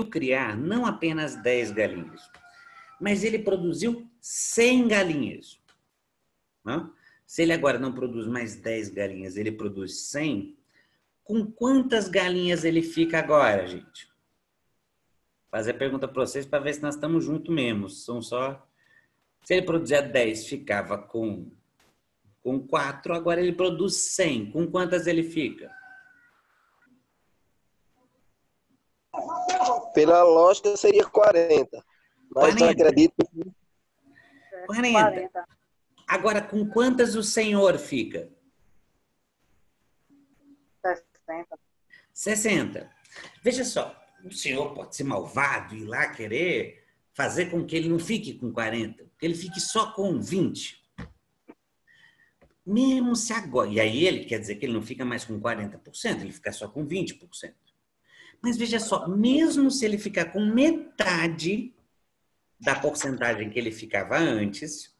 criar não apenas 10 galinhas, mas ele produziu 100 galinhas. Não? Se ele agora não produz mais 10 galinhas, ele produz 100, com quantas galinhas ele fica agora, gente? Fazer a pergunta para vocês para ver se nós estamos juntos mesmo. São só... Se ele produzia 10, ficava com 4, agora ele produz 100. Com quantas ele fica? Pela lógica, seria 40. Mas 40. acredito que... 40. Agora, com quantas o senhor fica? 60. 60. Veja só, o senhor pode ser malvado e ir lá querer fazer com que ele não fique com 40, que ele fique só com 20. Mesmo se agora... E aí ele quer dizer que ele não fica mais com 40%, ele fica só com 20%. Mas veja só, mesmo se ele ficar com metade da porcentagem que ele ficava antes,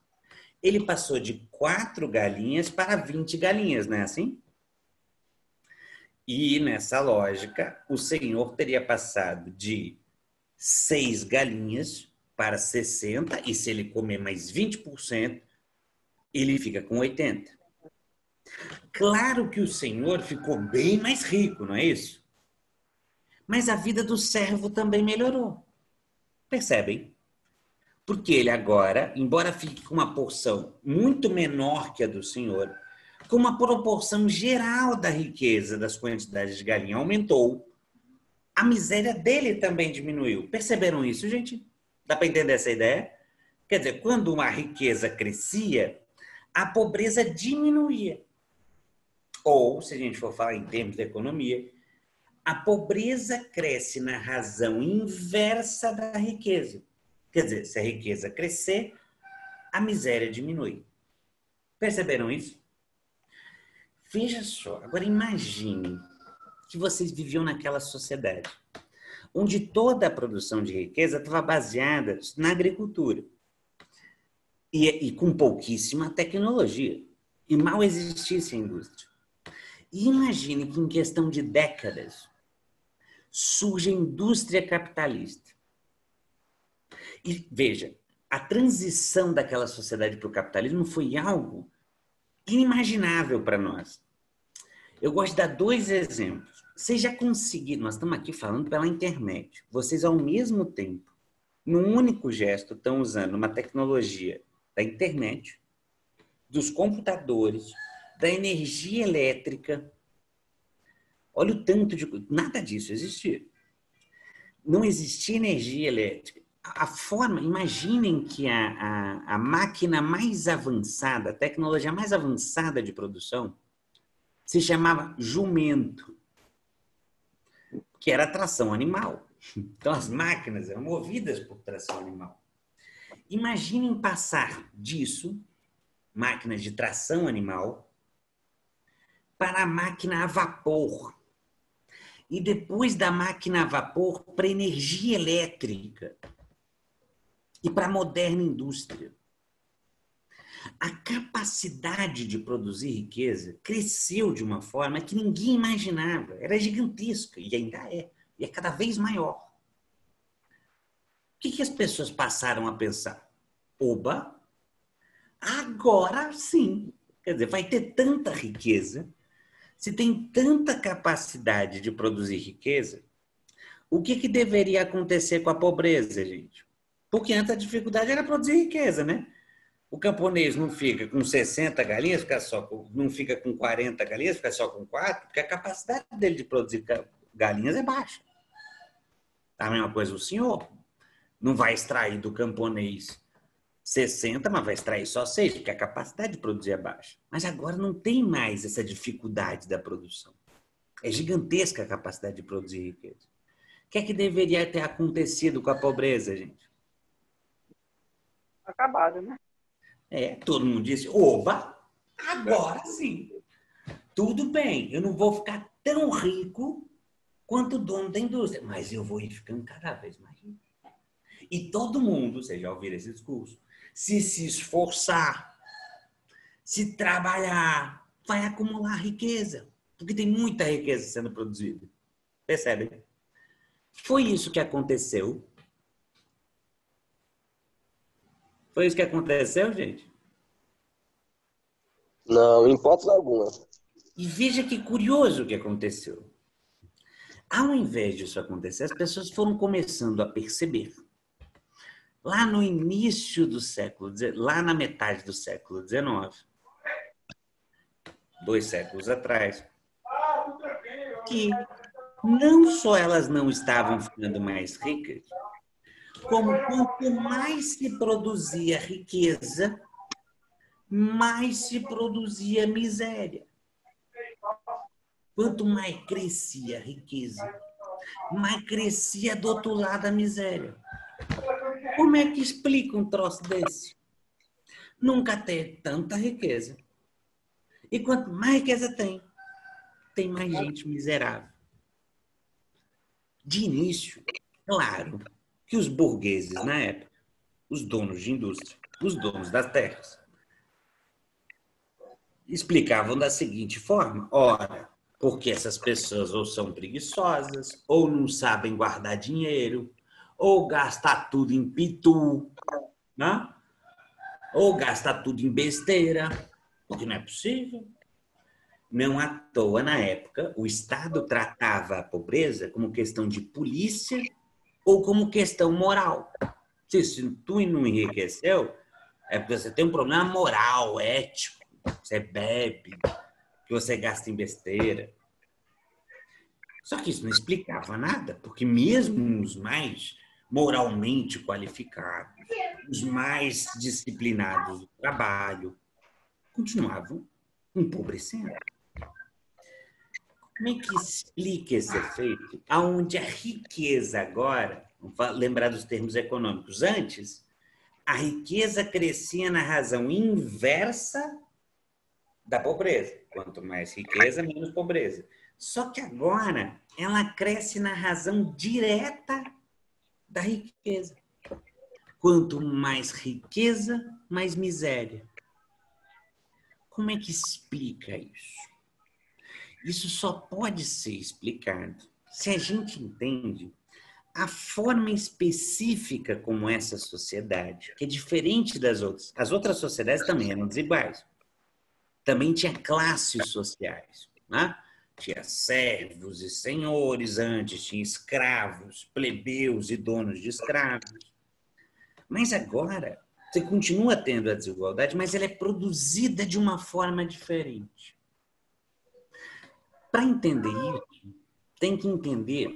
ele passou de 4 galinhas para 20 galinhas, não é assim? E nessa lógica, o senhor teria passado de 6 galinhas para 60, e se ele comer mais 20%, ele fica com 80. Claro que o senhor ficou bem mais rico, não é isso? Mas a vida do servo também melhorou. Percebem? Porque ele agora, embora fique com uma porção muito menor que a do senhor, com uma proporção geral da riqueza das quantidades de galinha aumentou, a miséria dele também diminuiu. Perceberam isso, gente? Dá para entender essa ideia? Quer dizer, quando uma riqueza crescia, a pobreza diminuía. Ou, se a gente for falar em termos de economia, a pobreza cresce na razão inversa da riqueza. Quer dizer, se a riqueza crescer, a miséria diminui. Perceberam isso? Veja só, agora imagine que vocês viviam naquela sociedade onde toda a produção de riqueza estava baseada na agricultura e com pouquíssima tecnologia, e mal existisse a indústria. E imagine que em questão de décadas surge a indústria capitalista. E veja, a transição daquela sociedade para o capitalismo foi algo inimaginável para nós. Eu gosto de dar 2 exemplos. Vocês já conseguiram, nós estamos aqui falando pela internet, vocês ao mesmo tempo, num único gesto, estão usando uma tecnologia da internet, dos computadores, da energia elétrica. Olha o tanto de... Nada disso existia. Não existia energia elétrica. A forma... Imaginem que a máquina mais avançada, a tecnologia mais avançada de produção, se chamava jumento, que era tração animal. Então, as máquinas eram movidas por tração animal. Imaginem passar disso, máquinas de tração animal, para a máquina a vapor. E depois da máquina a vapor, para energia elétrica. E para a moderna indústria. A capacidade de produzir riqueza cresceu de uma forma que ninguém imaginava. Era gigantesca, e ainda é. E é cada vez maior. O que as pessoas passaram a pensar? Oba, agora sim. Quer dizer, vai ter tanta riqueza, se tem tanta capacidade de produzir riqueza, o que deveria acontecer com a pobreza, gente? Porque antes a dificuldade era produzir riqueza, né? O camponês não fica com 60 galinhas, não fica com 40 galinhas, fica só com 4, porque a capacidade dele de produzir galinhas é baixa. A mesma coisa o senhor. Não vai extrair do camponês 60, mas vai extrair só 6, porque a capacidade de produzir é baixa. Mas agora não tem mais essa dificuldade da produção. É gigantesca a capacidade de produzir riqueza. O que é que deveria ter acontecido com a pobreza, gente? Acabado, né? Todo mundo disse, oba, agora sim. Tudo bem, eu não vou ficar tão rico quanto o dono da indústria, mas eu vou ir ficando cada vez mais rico. E todo mundo, vocês já ouviram esse discurso, se esforçar, se trabalhar, vai acumular riqueza, porque tem muita riqueza sendo produzida. Percebem? Foi isso que aconteceu? Foi isso que aconteceu, gente? Não, em hipótese alguma. E veja que curioso o que aconteceu. Ao invés disso acontecer, as pessoas foram começando a perceber. Lá no início do século, lá na metade do século XIX, 2 séculos atrás, que não só elas não estavam ficando mais ricas, como quanto mais se produzia riqueza, mais se produzia miséria. Quanto mais crescia a riqueza, mais crescia do outro lado a miséria. Como é que explica um troço desse? Nunca teve tanta riqueza. E quanto mais riqueza tem mais gente miserável. De início, claro que os burgueses na época, os donos de indústria, os donos das terras, explicavam da seguinte forma: ora, porque essas pessoas ou são preguiçosas, ou não sabem guardar dinheiro, ou gastar tudo em pitu, né? Ou gastar tudo em besteira, porque não é possível. Não à toa, na época, o Estado tratava a pobreza como questão de polícia ou como questão moral. Se tu não enriqueceu, é porque você tem um problema moral, ético. Você bebe, que você gasta em besteira. Só que isso não explicava nada, porque mesmo os mais moralmente qualificados, os mais disciplinados do trabalho, continuavam empobrecendo. Como é que explica esse efeito? Aonde a riqueza agora, vamos lembrar dos termos econômicos, antes, a riqueza crescia na razão inversa da pobreza. Quanto mais riqueza, menos pobreza. Só que agora ela cresce na razão direta da riqueza. Quanto mais riqueza, mais miséria. Como é que explica isso? Isso só pode ser explicado se a gente entende a forma específica como essa sociedade, que é diferente das outras. As outras sociedades também eram desiguais. Também tinha classes sociais, né? Tinha servos e senhores antes, tinha escravos, plebeus e donos de escravos. Mas agora, você continua tendo a desigualdade, mas ela é produzida de uma forma diferente. Para entender isso, tem que entender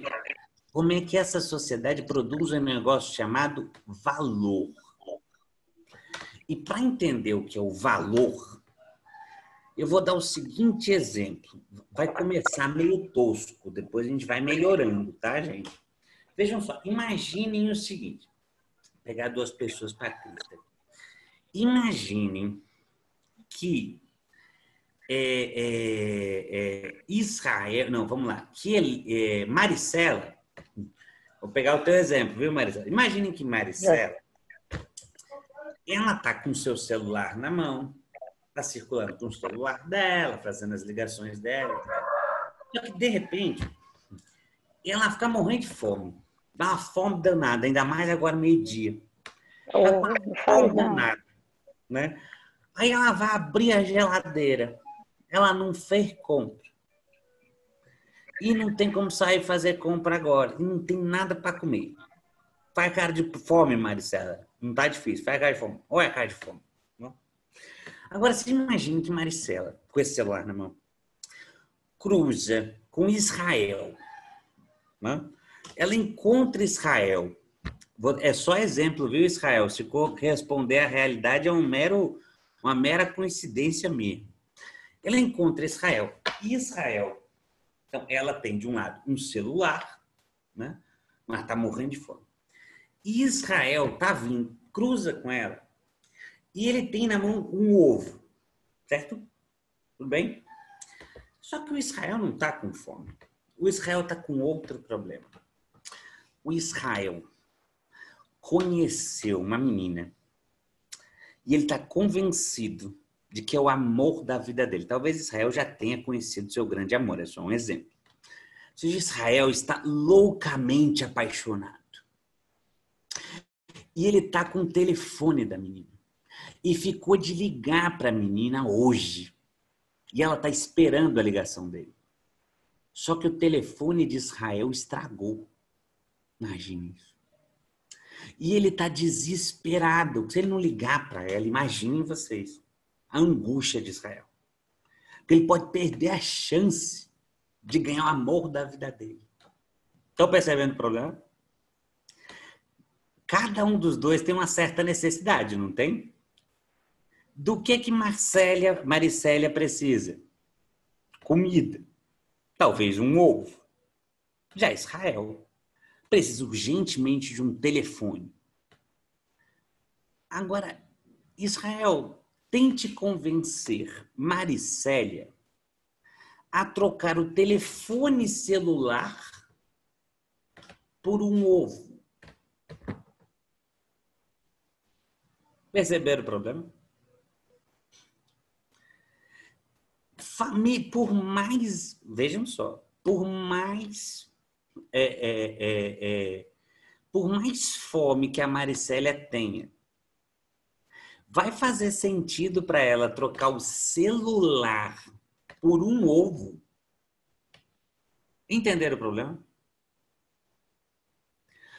como é que essa sociedade produz um negócio chamado valor. E para entender o que é o valor, eu vou dar o seguinte exemplo. Vai começar meio tosco, depois a gente vai melhorando, tá, gente? Vejam só, imaginem o seguinte. Vou pegar 2 pessoas para Cristo. Imaginem que Israel... Não, vamos lá. Que Maricela... Vou pegar o teu exemplo, viu, Maricela? Imaginem que Maricela, ela está com o seu celular na mão, está circulando com o celular dela, fazendo as ligações dela. Só que, de repente, ela fica morrendo de fome. Dá uma fome danada, ainda mais agora meio-dia. Tá com uma fome danada, né? Aí ela vai abrir a geladeira. Ela não fez compra. E não tem como sair fazer compra agora. E não tem nada para comer. Faz cara de fome, Maricela. Não tá difícil. Faz cara de fome. Ou é cara de fome. Não? Agora, você imagina que Maricela, com esse celular na mão, cruza com Israel. Né? Ela encontra Israel. É só exemplo, viu, Israel? Se corresponder à realidade, é uma mera coincidência mesmo. Ela encontra Israel. E Israel, então, ela tem, de um lado, um celular, né? Mas está morrendo de fome. E Israel está vindo, cruza com ela, e ele tem na mão um ovo, certo? Tudo bem? Só que o Israel não está com fome. O Israel está com outro problema. O Israel conheceu uma menina e ele está convencido de que é o amor da vida dele. Talvez Israel já tenha conhecido seu grande amor, é só um exemplo. seja, Israel está loucamente apaixonado. E ele está com o telefone da menina. E ficou de ligar para a menina hoje. E ela está esperando a ligação dele. Só que o telefone de Israel estragou. Imagine isso. E ele está desesperado. Se ele não ligar para ela, imaginem vocês a angústia de Israel. Porque ele pode perder a chance de ganhar o amor da vida dele. Estão percebendo o problema? Cada um dos dois tem uma certa necessidade, não tem? Do que Maricélia precisa? Comida. Talvez um ovo. Já Israel precisa urgentemente de um telefone. Agora, Israel, tente convencer Maricélia a trocar o telefone celular por um ovo. Perceberam o problema? Por mais, vejam só, por mais fome que a Maricélia tenha, vai fazer sentido para ela trocar o celular por um ovo? Entenderam o problema?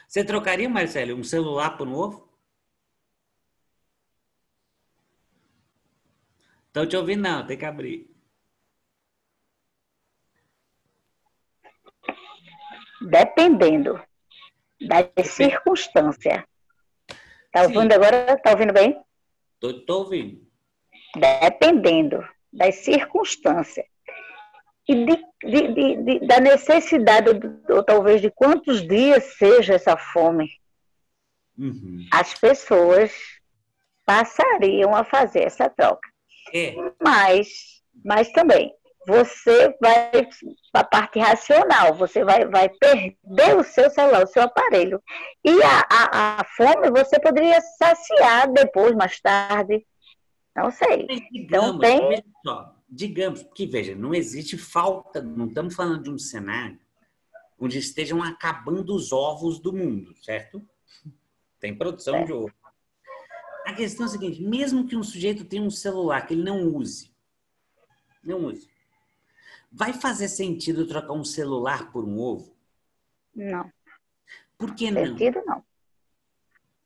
Você trocaria, Maricélia, um celular por um ovo? Estão te ouvindo? Não, tem que abrir. Dependendo das circunstâncias. Tá ouvindo agora? Tá ouvindo bem? Tô ouvindo. Dependendo das circunstâncias e da necessidade, ou talvez de quantos dias seja essa fome, as pessoas passariam a fazer essa troca. Mas também, você vai, a parte racional, você vai perder o seu celular, o seu aparelho. E a fome você poderia saciar depois, mais tarde. Não sei. Digamos, digamos, porque veja, não existe falta, não estamos falando de um cenário onde estejam acabando os ovos do mundo, certo? Tem produção de ovo. A questão é a seguinte, mesmo que um sujeito tenha um celular que ele não use, vai fazer sentido trocar um celular por um ovo? Não. Por que não? Sentido não.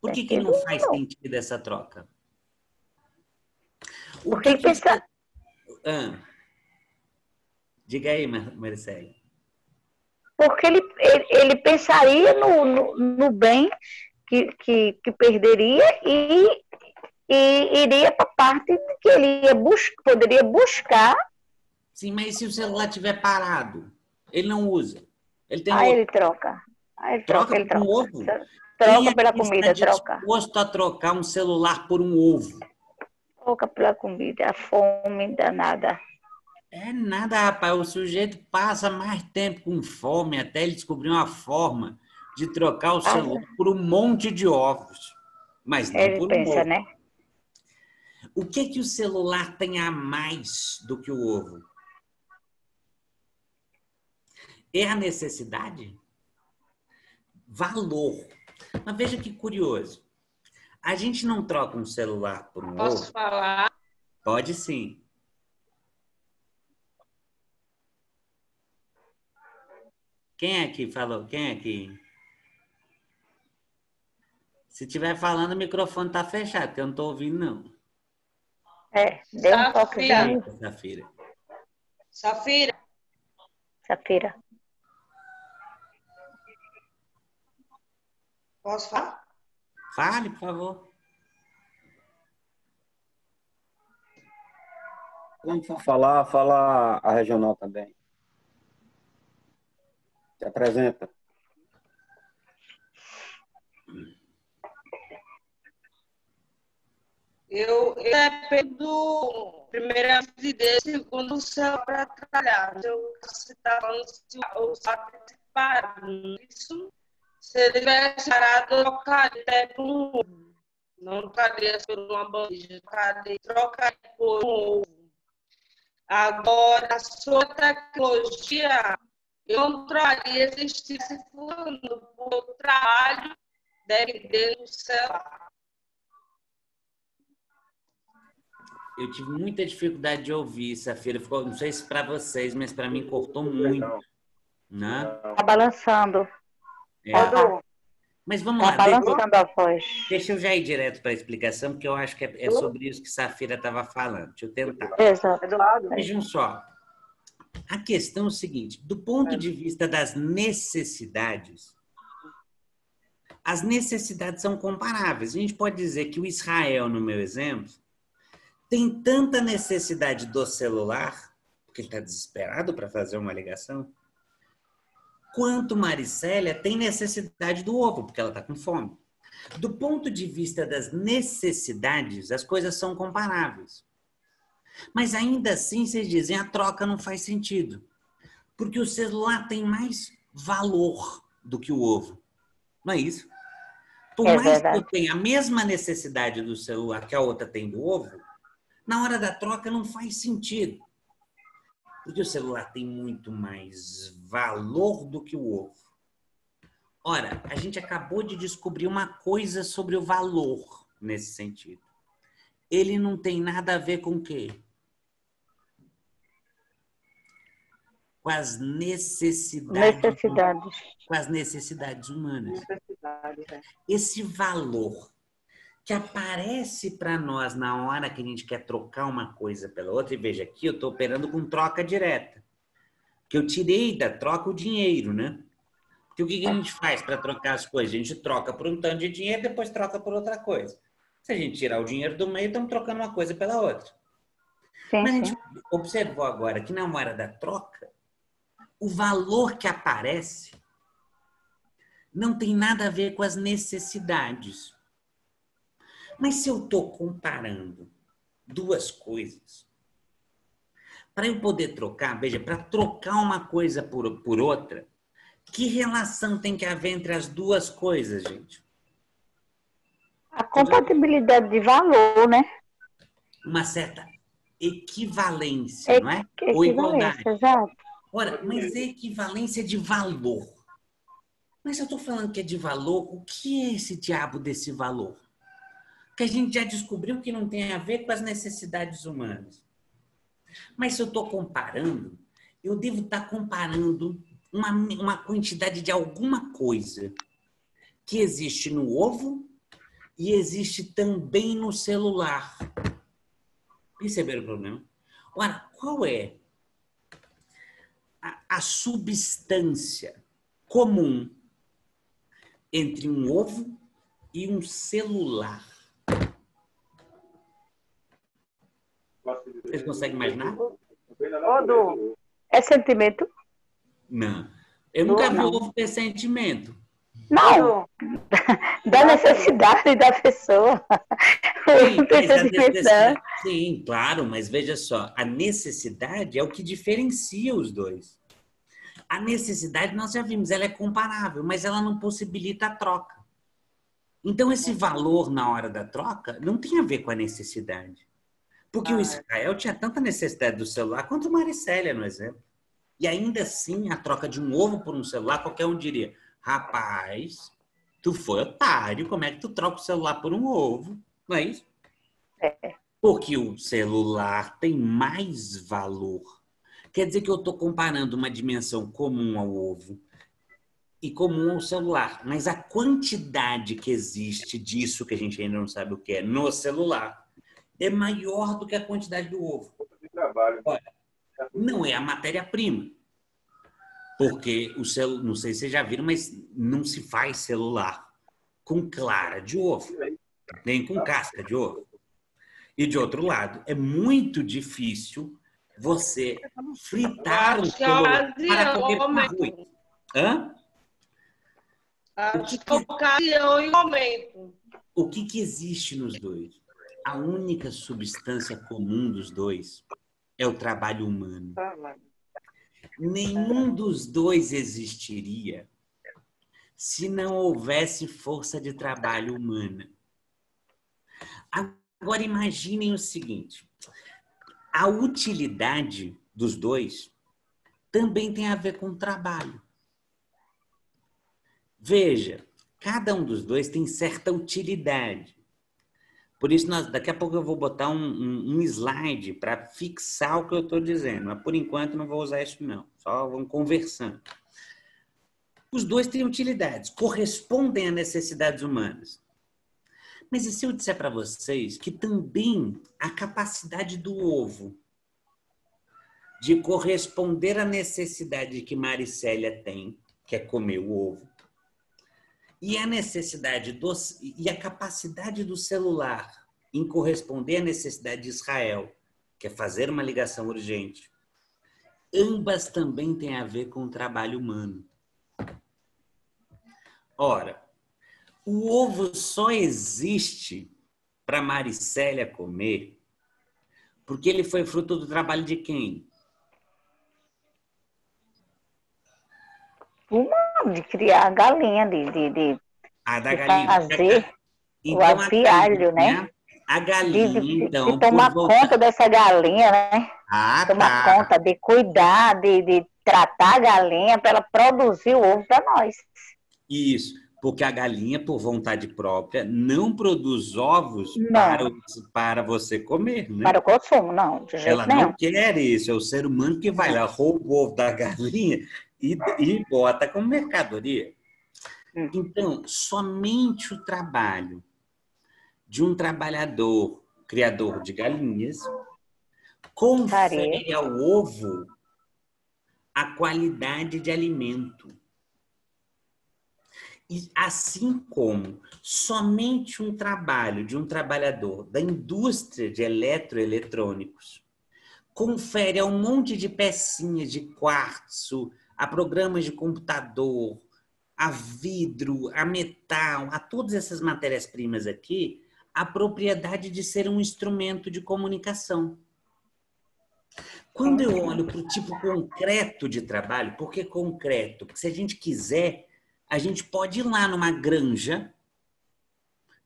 Por que não faz sentido essa troca? Porque pensa... Diga aí, Maricélia. Porque ele pensaria no bem que perderia e iria para a parte que ele poderia buscar. Sim, mas se o celular estiver parado, ele não usa. Ele tem ele troca. Ele troca. Um ovo? Troca pela comida, está disposto a trocar um celular por um ovo? Troca pela comida, a fome danada. É nada, rapaz. O sujeito passa mais tempo com fome até ele descobrir uma forma de trocar o celular por um monte de ovos. Mas não ele por um pensa, ovo. Né? O que o celular tem a mais do que o ovo? É a necessidade? Valor. Mas veja que curioso. A gente não troca um celular por um ovo. Posso falar? Pode sim. Quem aqui falou? Quem aqui? Se estiver falando, o microfone está fechado, porque eu não estou ouvindo, não. Deu um toquezinho. Safira. Posso falar? Fale, por favor. Quando for falar, fala a regional também. Se apresenta. Eu dependo, primeiro, de Deus, segundo, o céu para trabalhar. Você está falando se o saco parado. Isso, se ele tivesse parado, eu trocaria até por um ovo. Não trocaria por uma bandeja, trocaria por um ovo. Agora, a sua tecnologia eu não traria existir se fulano, porque eu trabalho dentro do celular. Eu tive muita dificuldade de ouvir, Safira. Ficou, não sei se para vocês, mas para mim cortou muito, né? Tá balançando. É. Mas vamos Tá lá, balançando a voz. deixa eu já ir direto para a explicação, porque eu acho que é sobre isso que Safira estava falando. Deixa eu tentar. Exato. Vejam só. A questão é o seguinte, do ponto de vista das necessidades, as necessidades são comparáveis. A gente pode dizer que o Israel, no meu exemplo, tem tanta necessidade do celular, porque ele está desesperado para fazer uma ligação, quanto Maricélia tem necessidade do ovo, porque ela está com fome. Do ponto de vista das necessidades, as coisas são comparáveis. Mas ainda assim, vocês dizem, a troca não faz sentido. Porque o celular tem mais valor do que o ovo. Não é isso? Por mais que eu tenha a mesma necessidade do celular que a outra tem do ovo, na hora da troca não faz sentido. Porque o celular tem muito mais valor do que o ovo. Ora, a gente acabou de descobrir uma coisa sobre o valor nesse sentido. Ele não tem nada a ver com o quê? Com as necessidades. Com as necessidades humanas. Esse valor que aparece para nós na hora que a gente quer trocar uma coisa pela outra, e veja aqui, eu estou operando com troca direta. Porque eu tirei da troca o dinheiro, né? Porque o que a gente faz para trocar as coisas? A gente troca por um tanto de dinheiro, depois troca por outra coisa. Se a gente tirar o dinheiro do meio, estamos trocando uma coisa pela outra. Mas a gente observou agora que na hora da troca, o valor que aparece não tem nada a ver com as necessidades. Mas se eu estou comparando duas coisas, para eu poder trocar, veja, para trocar uma coisa por outra, que relação tem que haver entre as duas coisas, gente? A compatibilidade de valor, né? Uma certa equivalência, não é? Ou igualdade. Exato. Ora, mas é equivalência de valor. Mas eu estou falando que é de valor, o que é esse diabo desse valor? Que a gente já descobriu que não tem a ver com as necessidades humanas. Mas se eu estou comparando, eu devo estar comparando uma quantidade de alguma coisa que existe no ovo e existe também no celular. Perceberam o problema? Ora, qual é a substância comum entre um ovo e um celular? Vocês conseguem imaginar? É sentimento? Não. Eu nunca vi o ovo ter sentimento. Não. Da necessidade da pessoa. Sim, claro, mas veja só, a necessidade é o que diferencia os dois. A necessidade, nós já vimos, ela é comparável, mas ela não possibilita a troca. Então, esse valor na hora da troca não tem a ver com a necessidade. Porque o Israel tinha tanta necessidade do celular quanto o Maricélia, no exemplo. E ainda assim, a troca de um ovo por um celular, qualquer um diria, rapaz, tu foi otário, como é que tu troca o celular por um ovo? Não é isso? Porque o celular tem mais valor. Quer dizer que eu estou comparando uma dimensão comum ao ovo e comum ao celular. Mas a quantidade que existe disso, que a gente ainda não sabe o que é, no celular, é maior do que a quantidade do ovo. Olha, não é a matéria-prima. Porque o celular, não sei se vocês já viram, mas não se faz celular com clara de ovo, nem com casca de ovo. E de outro lado, é muito difícil você fritar um celular para comer com arroz. Hã? O que existe nos dois? A única substância comum dos dois é o trabalho humano. Nenhum dos dois existiria se não houvesse força de trabalho humana. Agora imaginem o seguinte, a utilidade dos dois também tem a ver com trabalho. Veja, cada um dos dois tem certa utilidade. Por isso, daqui a pouco eu vou botar um slide para fixar o que eu estou dizendo. Mas, por enquanto, não vou usar isso, não. Só vamos conversando. Os dois têm utilidades, correspondem a necessidades humanas. Mas e se eu disser para vocês que também a capacidade do ovo de corresponder à necessidade que Maricélia tem, que é comer o ovo, e a capacidade do celular em corresponder à necessidade de Israel, que é fazer uma ligação urgente, ambas também têm a ver com o trabalho humano. Ora, o ovo só existe para Maricélia comer porque ele foi fruto do trabalho de quem? De criar a galinha, Da galinha. Fazer então, o aviário, né? A galinha, então... De tomar conta dessa galinha, né? Tomar conta, de cuidar, de tratar a galinha para ela produzir o ovo para nós. Isso, porque a galinha, por vontade própria, não produz ovos para você comer, né? Para o consumo, não, de jeito Ela nenhum. não quer isso, é o ser humano que vai lá, rouba o ovo da galinha e bota como mercadoria. Então, somente o trabalho de um trabalhador criador de galinhas confere ao ovo a qualidade de alimento. E assim como somente um trabalho de um trabalhador da indústria de eletroeletrônicos confere a um monte de pecinhas de quartzo, a programas de computador, a vidro, a metal, a todas essas matérias-primas aqui, a propriedade de ser um instrumento de comunicação. Quando eu olho para o tipo concreto de trabalho, por que concreto? Porque se a gente quiser, a gente pode ir lá numa granja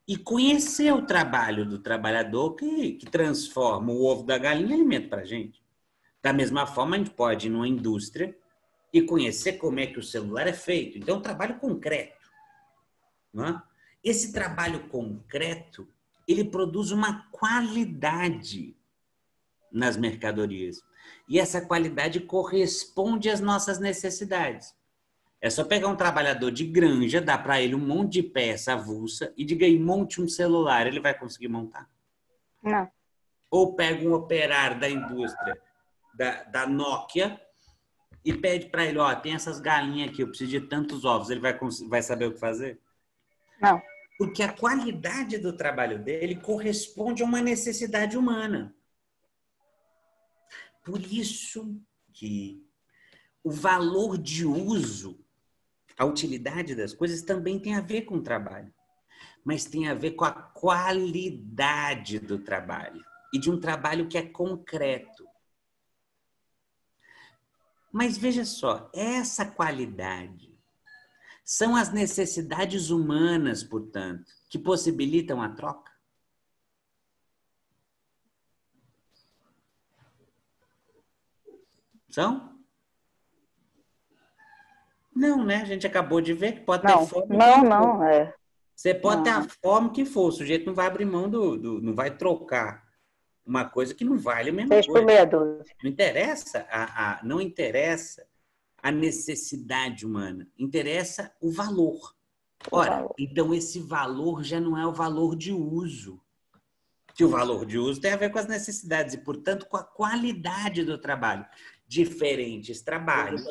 e conhecer o trabalho do trabalhador que transforma o ovo da galinha em alimento para a gente. Da mesma forma, a gente pode ir numa indústria e conhecer como é que o celular é feito. Então, é um trabalho concreto. Não é? Esse trabalho concreto, ele produz uma qualidade nas mercadorias. E essa qualidade corresponde às nossas necessidades. É só pegar um trabalhador de granja, dar para ele um monte de peça avulsa e diga aí, monte um celular, ele vai conseguir montar? Não. Ou pega um operário da indústria, da Nokia, e pede para ele, tem essas galinhas aqui, eu preciso de tantos ovos, ele vai saber o que fazer? Não. Porque a qualidade do trabalho dele corresponde a uma necessidade humana. Por isso que o valor de uso, a utilidade das coisas também tem a ver com o trabalho, mas tem a ver com a qualidade do trabalho e de um trabalho que é concreto. Mas veja só, essa qualidade são as necessidades humanas, portanto, que possibilitam a troca? São? Não, né? A gente acabou de ver que pode ter fome. Não. Você pode ter a fome que for, o sujeito não vai abrir mão não vai trocar uma coisa que não vale a mesma coisa. Por meia dúzia. Não interessa não interessa a necessidade humana, interessa o valor. Ora, então esse valor já não é o valor de uso. Que o valor de uso tem a ver com as necessidades e, portanto, com a qualidade do trabalho. Diferentes trabalhos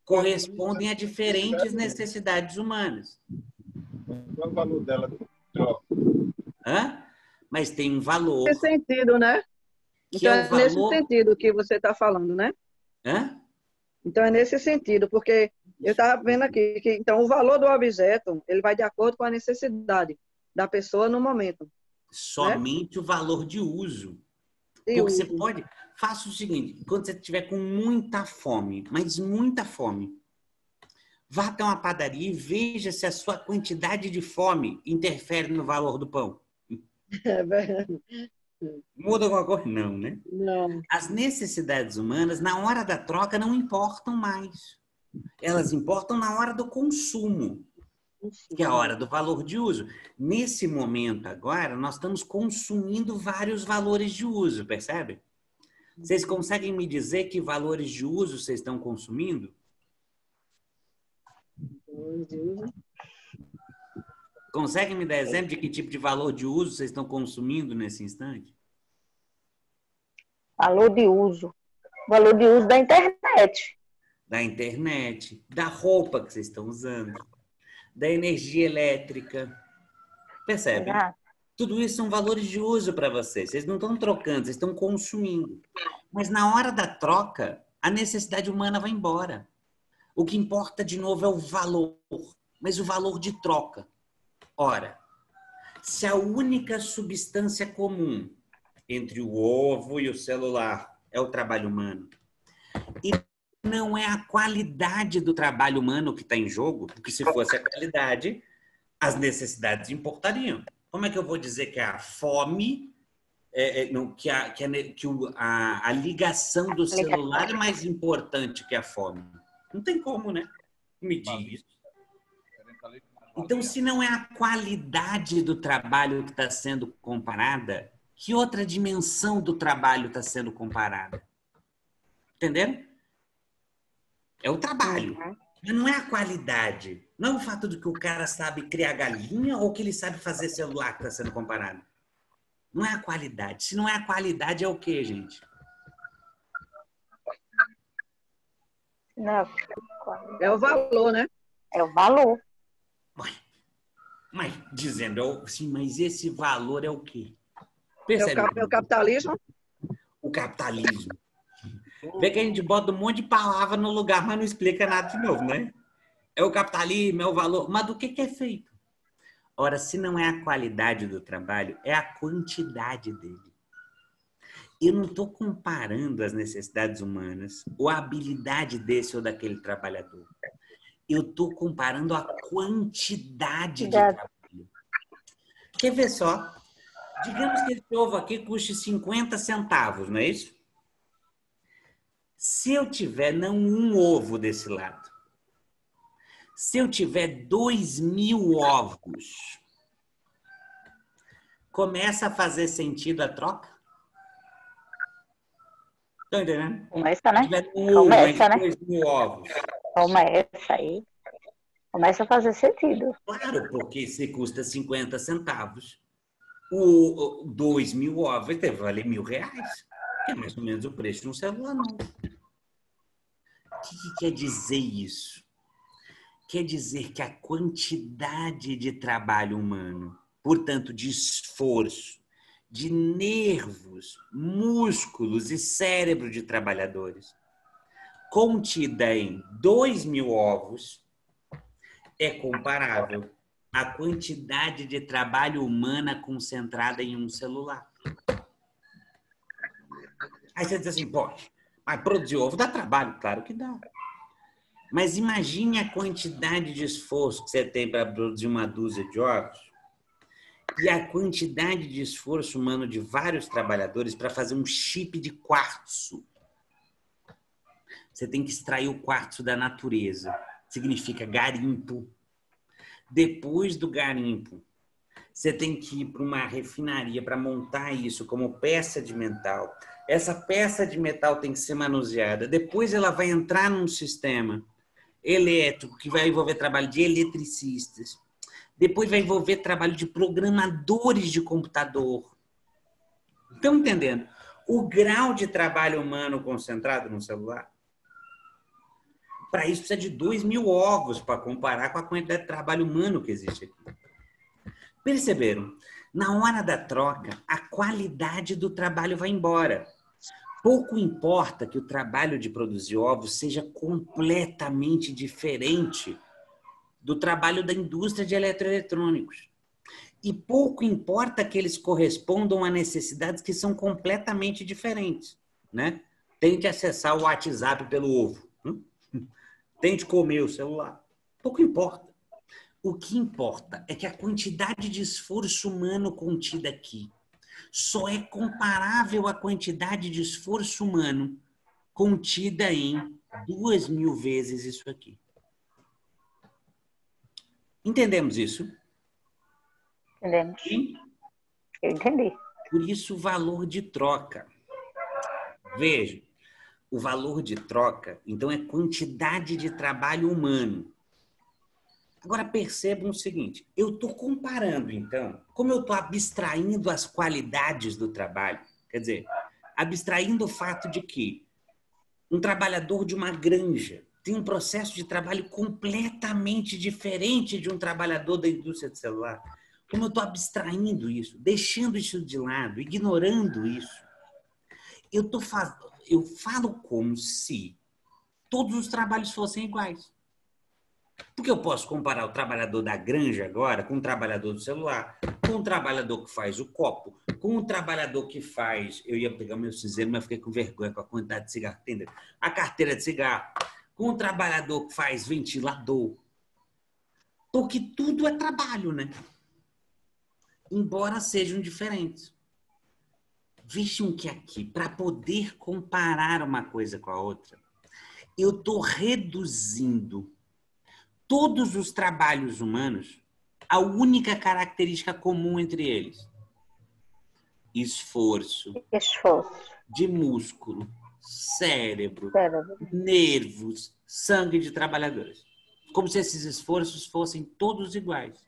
correspondem a diferentes necessidades humanas. Qual é o valor dela de troca? Mas tem um valor. Nesse sentido, né? Então, é nesse sentido que você está falando, né? Então, é nesse sentido, porque eu estava vendo aqui que então, o valor do objeto ele vai de acordo com a necessidade da pessoa no momento. Somente o valor de uso. Porque você pode... Faça o seguinte, quando você estiver com muita fome, mas muita fome, vá até uma padaria e veja se a sua quantidade de fome interfere no valor do pão. É verdade. Muda alguma coisa? Não, né? Não. As necessidades humanas, na hora da troca, não importam mais. Elas importam na hora do consumo, que é a hora do valor de uso. Nesse momento agora, nós estamos consumindo vários valores de uso, percebe? Vocês conseguem me dizer que valores de uso vocês estão consumindo? Conseguem me dar exemplo de que tipo de valor de uso vocês estão consumindo nesse instante? Valor de uso. Valor de uso da internet. Da internet, da roupa que vocês estão usando, da energia elétrica. Percebem? Tudo isso são valores de uso para vocês. Vocês não estão trocando, vocês estão consumindo. Mas na hora da troca, a necessidade humana vai embora. O que importa, de novo, é o valor. Mas o valor de troca. Ora, se a única substância comum entre o ovo e o celular é o trabalho humano, e não é a qualidade do trabalho humano que está em jogo, porque se fosse a qualidade, as necessidades importariam. Como é que eu vou dizer que a fome, a ligação do celular é mais importante que a fome? Não tem como, né? Medir isso. Então, se não é a qualidade do trabalho que está sendo comparada, que outra dimensão do trabalho está sendo comparada? Entenderam? É o trabalho. Mas não é a qualidade. Não é o fato de que o cara sabe criar galinha ou que ele sabe fazer celular que está sendo comparado. Não é a qualidade. Se não é a qualidade, é o quê, gente? Não. É o valor, né? É o valor. Mas dizendo, sim, mas esse valor é o quê? Percebe? É o capitalismo? O capitalismo. Vê que a gente bota um monte de palavra no lugar, mas não explica nada de novo, né? É o capitalismo, é o valor. Mas do que é feito? Ora, se não é a qualidade do trabalho, é a quantidade dele. Eu não estou comparando as necessidades humanas ou a habilidade desse ou daquele trabalhador. Eu estou comparando a quantidade de trabalho. Quer ver só? Digamos que esse ovo aqui custe 50 centavos, não é isso? Se eu tiver não um ovo desse lado, se eu tiver 2.000 ovos, começa a fazer sentido a troca? Estão entendendo? Começa, né? Se tiver começa, né? 2.000 ovos. Começa aí. Começa a fazer sentido. Claro, porque se custa 50 centavos, o 2.000 ovos deve valer R$1.000. Que é mais ou menos o preço de um celular novo. O que quer dizer isso? Quer dizer que a quantidade de trabalho humano, portanto, de esforço, de nervos, músculos e cérebro de trabalhadores, contida em 2.000 ovos, é comparável à quantidade de trabalho humana concentrada em um celular. Aí você diz assim, pô, mas produzir ovo dá trabalho? Claro que dá. Mas imagine a quantidade de esforço que você tem para produzir uma dúzia de ovos e a quantidade de esforço humano de vários trabalhadores para fazer um chip de quartzo. Você tem que extrair o quartzo da natureza. Significa garimpo. Depois do garimpo, você tem que ir para uma refinaria para montar isso como peça de metal. Essa peça de metal tem que ser manuseada. Depois ela vai entrar num sistema elétrico que vai envolver trabalho de eletricistas. Depois vai envolver trabalho de programadores de computador. Estão entendendo? O grau de trabalho humano concentrado no celular? Para isso precisa de 2.000 ovos para comparar com a quantidade de trabalho humano que existe aqui. Perceberam? Na hora da troca, a qualidade do trabalho vai embora. Pouco importa que o trabalho de produzir ovos seja completamente diferente do trabalho da indústria de eletroeletrônicos. E pouco importa que eles correspondam a necessidades que são completamente diferentes, né? Tente acessar o WhatsApp pelo ovo. Tente comer o celular. Pouco importa. O que importa é que a quantidade de esforço humano contida aqui, Só é comparável à quantidade de esforço humano contida em 2.000 vezes isso aqui. Entendemos isso? Entendemos. Sim? Eu entendi. Por isso, o valor de troca. Veja, o valor de troca, então, é quantidade de trabalho humano. Agora, percebam o seguinte, eu estou comparando, então, como eu estou abstraindo as qualidades do trabalho, quer dizer, abstraindo o fato de que um trabalhador de uma granja tem um processo de trabalho completamente diferente de um trabalhador da indústria de celular. Como eu estou abstraindo isso, deixando isso de lado, ignorando isso, eu falo como se todos os trabalhos fossem iguais. Porque eu posso comparar o trabalhador da granja agora com o trabalhador do celular, com o trabalhador que faz o copo, com o trabalhador que faz... Eu ia pegar meu cinzeiro, mas fiquei com vergonha com a quantidade de cigarro que tem dentro. A carteira de cigarro. Com o trabalhador que faz ventilador. Porque tudo é trabalho, né? Embora sejam diferentes. Vejam que aqui, para poder comparar uma coisa com a outra, eu estou reduzindo todos os trabalhos humanos a única característica comum entre eles. Esforço. De músculo, cérebro, nervos, sangue de trabalhadores. Como se esses esforços fossem todos iguais.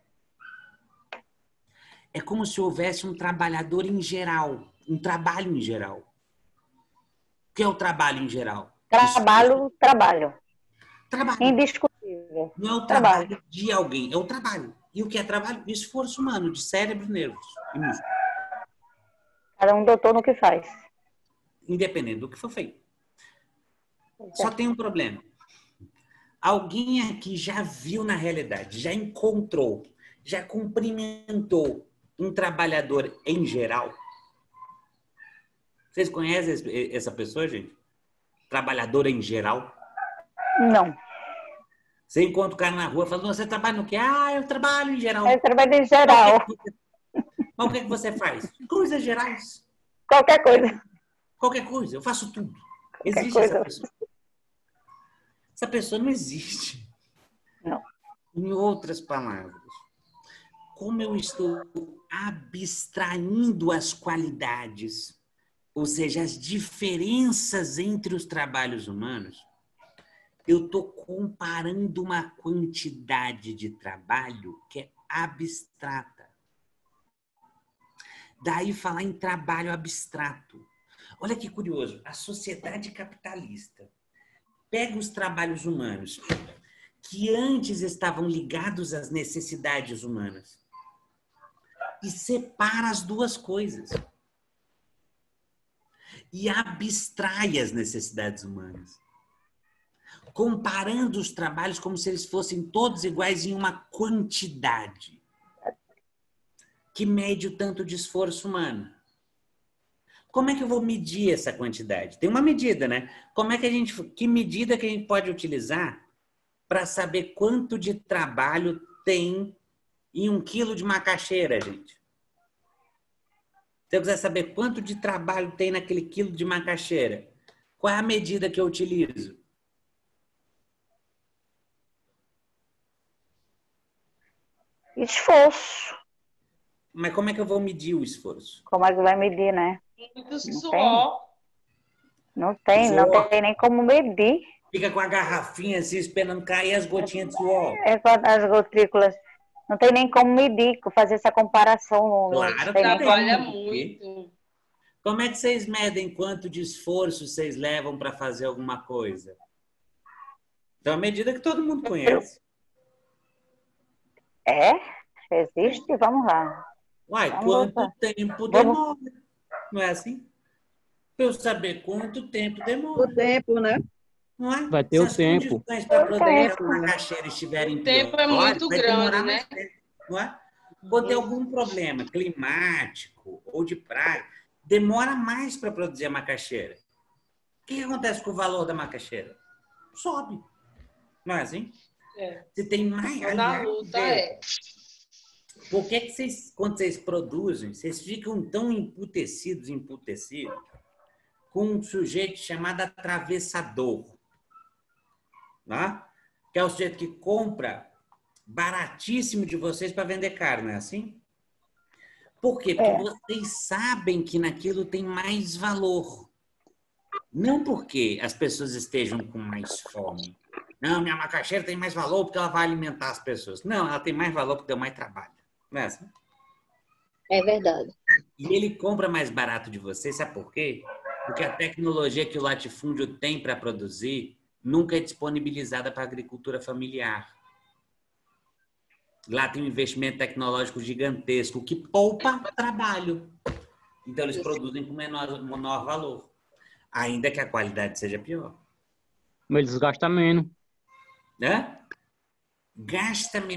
É como se houvesse um trabalhador em geral, um trabalho em geral. O que é o trabalho em geral? Trabalho. Trabalho. Indiscutível. Não é o trabalho de alguém, é o trabalho. E o que é trabalho? Esforço humano, de cérebro, nervos e músculo. Cada um doutor no que faz. Independente do que for feito. Só tem um problema. Alguém aqui já viu na realidade, já encontrou, já cumprimentou um trabalhador em geral? Vocês conhecem essa pessoa, gente? Trabalhador em geral? Não. Você encontra o cara na rua e fala, você trabalha no quê? Ah, eu trabalho em geral. Eu trabalho em geral. Mas o que você faz? Coisas gerais. Qualquer coisa. Qualquer coisa. Eu faço tudo. Existe essa pessoa. Essa pessoa não existe. Não. Em outras palavras, como eu estou abstraindo as qualidades, ou seja, as diferenças entre os trabalhos humanos, eu estou comparando uma quantidade de trabalho que é abstrata. Daí falar em trabalho abstrato. Olha que curioso, a sociedade capitalista pega os trabalhos humanos que antes estavam ligados às necessidades humanas e separa as duas coisas. E abstrai as necessidades humanas. Comparando os trabalhos como se eles fossem todos iguais em uma quantidade que mede o tanto de esforço humano. Como é que eu vou medir essa quantidade? Tem uma medida, né? Que medida que a gente pode utilizar para saber quanto de trabalho tem em 1 quilo de macaxeira, gente? Se eu quiser saber quanto de trabalho tem naquele quilo de macaxeira, qual é a medida que eu utilizo? Esforço. Mas como é que eu vou medir o esforço? Como é que vai medir, né? Muito suor. Não tem nem como medir. Fica com a garrafinha assim, esperando cair as gotinhas de suor. É com as gotrículas. Não tem nem como medir, fazer essa comparação. Claro, trabalha muito. Como é que vocês medem quanto de esforço vocês levam para fazer alguma coisa? Então, a medida que todo mundo conhece. Existe? Vamos lá. Uai, quanto tempo demora? Não é assim? Para eu saber quanto tempo demora. O tempo, né? Não é? Vai ter o tempo. Se as condições para produzir uma macaxeira estiverem O tempo é muito grande, né? Não é? Ou ter algum problema climático ou de praia, demora mais para produzir a macaxeira. O que acontece com o valor da macaxeira? Sobe. Não é assim? É. Se tem mais... Na luta, Por que vocês, quando vocês produzem, vocês ficam tão emputecidos com um sujeito chamado atravessador, né? Que é o sujeito que compra baratíssimo de vocês para vender caro, não é assim? Por quê? Porque vocês sabem que naquilo tem mais valor. Não porque as pessoas estejam com mais fome. Não, minha macaxeira tem mais valor porque ela vai alimentar as pessoas. Não, ela tem mais valor porque deu mais trabalho. Não é assim? É verdade. E ele compra mais barato de você, sabe por quê? Porque a tecnologia que o latifúndio tem para produzir nunca é disponibilizada para a agricultura familiar. Lá tem um investimento tecnológico gigantesco que poupa trabalho. Então, eles produzem com menor valor. Ainda que a qualidade seja pior. Mas eles gastam menos. Né?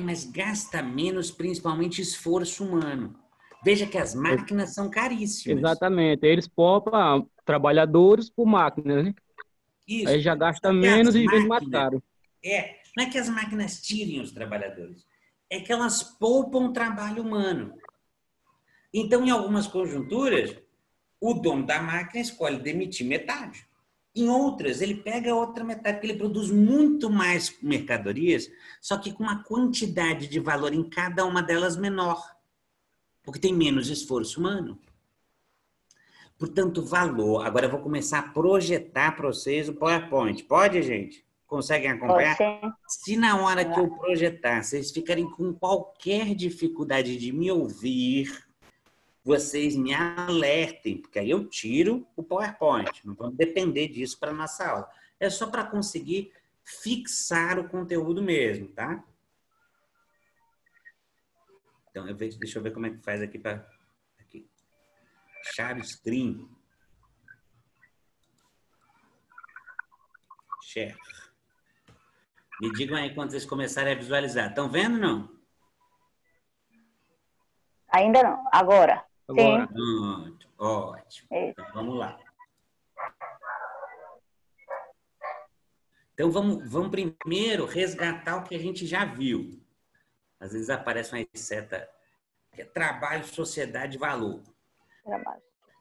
Mas gasta menos, principalmente esforço humano. Veja que as máquinas são caríssimas. Exatamente. Eles poupam trabalhadores por máquinas, né? Isso. Aí já gasta menos e vende mais caro. Não é que as máquinas tirem os trabalhadores. É que elas poupam o trabalho humano. Então, em algumas conjunturas, o dono da máquina escolhe demitir metade. Em outras, ele pega a outra metade, porque ele produz muito mais mercadorias, só que com uma quantidade de valor em cada uma delas menor, porque tem menos esforço humano. Portanto, valor. Agora eu vou começar a projetar para vocês o PowerPoint. Pode, gente? Conseguem acompanhar? Se na hora que eu projetar, vocês ficarem com qualquer dificuldade de me ouvir, vocês me alertem, porque aí eu tiro o PowerPoint. Não vamos depender disso para a nossa aula. É só para conseguir fixar o conteúdo mesmo, tá? Então, deixa eu ver como é que faz aqui para... Share screen. Share. Me digam aí quando vocês começarem a visualizar. Estão vendo, não? Ainda não. Agora. Agora. Sim. Ótimo. Então, vamos lá. Então, vamos primeiro resgatar o que a gente já viu. Às vezes aparece uma seta que é trabalho, sociedade e valor.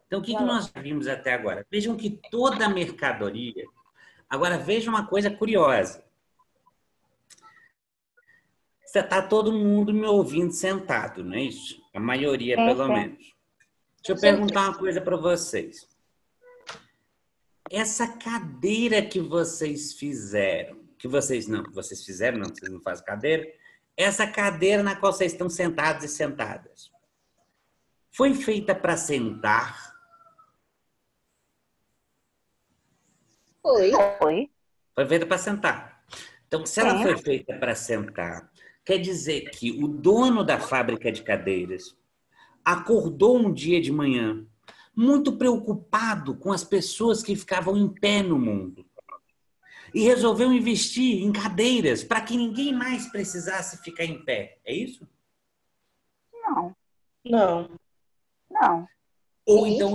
Então, o que nós vimos até agora? Vejam que toda a mercadoria... Agora, vejam uma coisa curiosa. Está todo mundo me ouvindo sentado, não é isso? A maioria, pelo menos. Deixa eu perguntar uma coisa para vocês. Essa cadeira que vocês fizeram, vocês não fazem cadeira, essa cadeira na qual vocês estão sentados e sentadas, foi feita para sentar? Foi. Foi feita para sentar. Então, se ela foi feita para sentar, quer dizer que o dono da fábrica de cadeiras acordou um dia de manhã muito preocupado com as pessoas que ficavam em pé no mundo e resolveu investir em cadeiras para que ninguém mais precisasse ficar em pé. É isso? Não. Ou então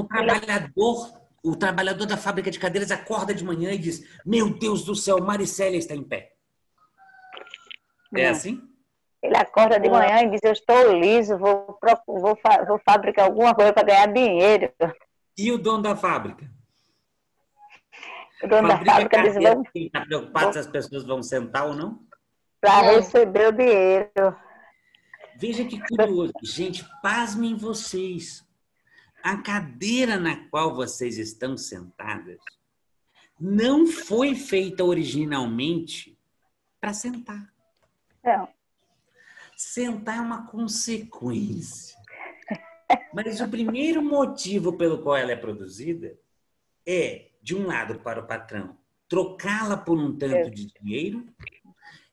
o trabalhador da fábrica de cadeiras acorda de manhã e diz: meu Deus do céu, Maricélia está em pé. É assim? Ele acorda de manhã e diz: eu estou liso, vou fabricar alguma coisa para ganhar dinheiro. E o dono da fábrica? O dono da fábrica diz: vamos... Está preocupado se as pessoas vão sentar ou não? Para receber o dinheiro. Veja que curioso. Gente, pasmem vocês. A cadeira na qual vocês estão sentadas não foi feita originalmente para sentar. Não. Sentar é uma consequência. Mas o primeiro motivo pelo qual ela é produzida é, de um lado, para o patrão, trocá-la por um tanto de dinheiro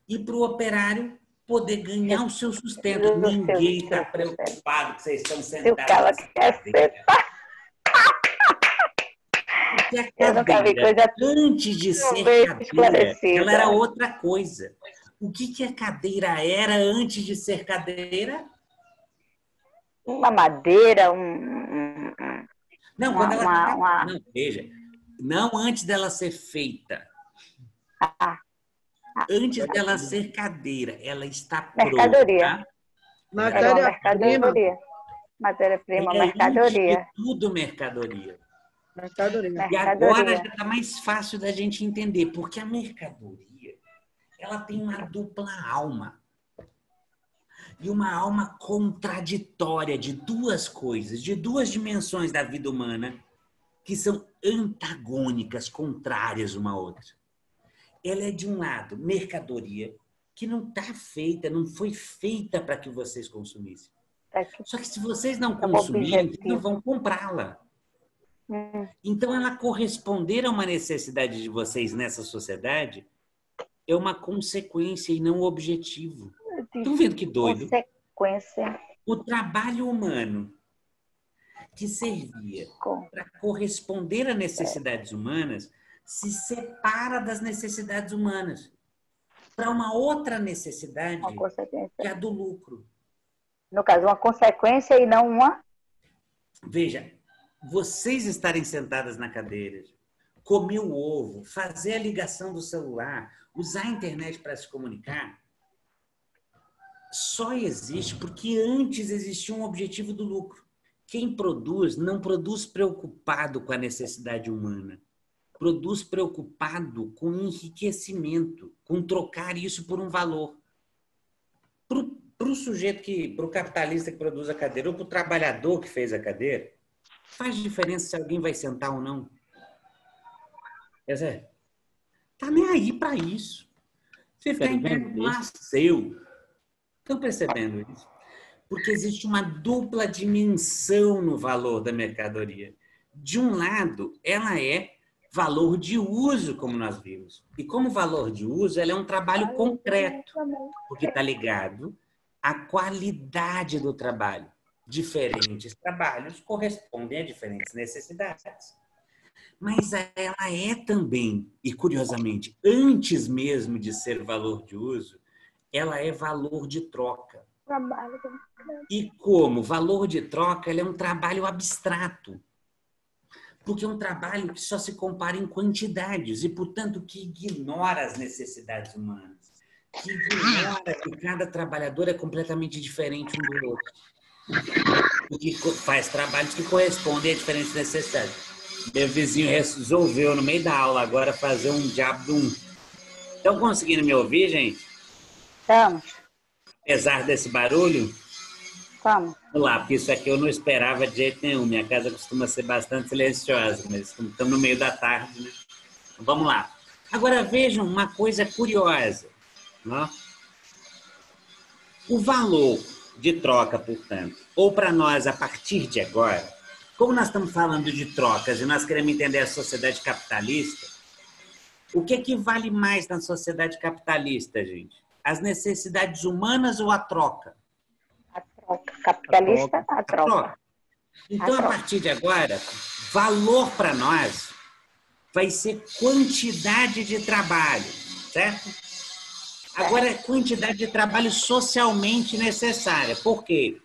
e para o operário poder ganhar o seu sustento. Ninguém está preocupado que vocês estão sentados. O cara quer sentar. Porque a cadeira, antes de ser cadeira, ela era outra coisa. O que a cadeira era antes de ser cadeira? Uma madeira, Não, quando ela... Não, veja. Não antes dela ser feita. Antes dela ser cadeira. Ela está mercadoria. pronta. Matéria-prima. Matéria-prima, mercadoria. Tudo mercadoria. Mercadoria. E agora já está mais fácil da gente entender, porque a mercadoria ela tem uma dupla alma. E uma alma contraditória de duas coisas, de duas dimensões da vida humana, que são antagônicas, contrárias uma à outra. Ela é, de um lado, mercadoria, que não está feita, não foi feita para que vocês consumissem. Só que se vocês não consumirem, não vão comprá-la. Então, ela corresponder a uma necessidade de vocês nessa sociedade é uma consequência e não um objetivo. Estão vendo que doido? Consequência. O trabalho humano que servia para corresponder a necessidades humanas se separa das necessidades humanas para uma outra necessidade, que é a do lucro. No caso, uma consequência e não uma... Veja, vocês estarem sentadas na cadeira, comer o ovo, fazer a ligação do celular, usar a internet para se comunicar, só existe porque antes existia um objetivo do lucro. Quem produz não produz preocupado com a necessidade humana. Produz preocupado com enriquecimento, com trocar isso por um valor. Para o sujeito para o capitalista que produz a cadeira, ou para o trabalhador que fez a cadeira, faz diferença se alguém vai sentar ou não. Quer dizer, tá nem aí para isso. Você ficar emprego lá seu. Estão percebendo isso? Porque existe uma dupla dimensão no valor da mercadoria. De um lado, ela é valor de uso, como nós vimos. E como valor de uso, ela é um trabalho concreto, porque está ligado à qualidade do trabalho. Diferentes trabalhos correspondem a diferentes necessidades. Mas ela é também, e curiosamente, antes mesmo de ser valor de uso, ela é valor de troca. E como valor de troca, ela é um trabalho abstrato. Porque é um trabalho que só se compara em quantidades e, portanto, que ignora as necessidades humanas. Que ignora que cada trabalhador é completamente diferente um do outro. E que faz trabalhos que correspondem a diferentes necessidades. Meu vizinho resolveu, no meio da aula, agora fazer um diabo de um... Estão conseguindo me ouvir, gente? Estamos. Apesar desse barulho? Vamos. Vamos lá, porque isso aqui eu não esperava de jeito nenhum. Minha casa costuma ser bastante silenciosa, mas estamos no meio da tarde, né? Vamos lá. Agora vejam uma coisa curiosa. Né? O valor de troca, portanto, ou para nós a partir de agora, como nós estamos falando de trocas e nós queremos entender a sociedade capitalista, o que vale mais na sociedade capitalista, gente? As necessidades humanas ou a troca? A troca. Capitalista, a troca. Então, a partir de agora, valor para nós vai ser quantidade de trabalho, certo? Agora, quantidade de trabalho socialmente necessária. Por quê?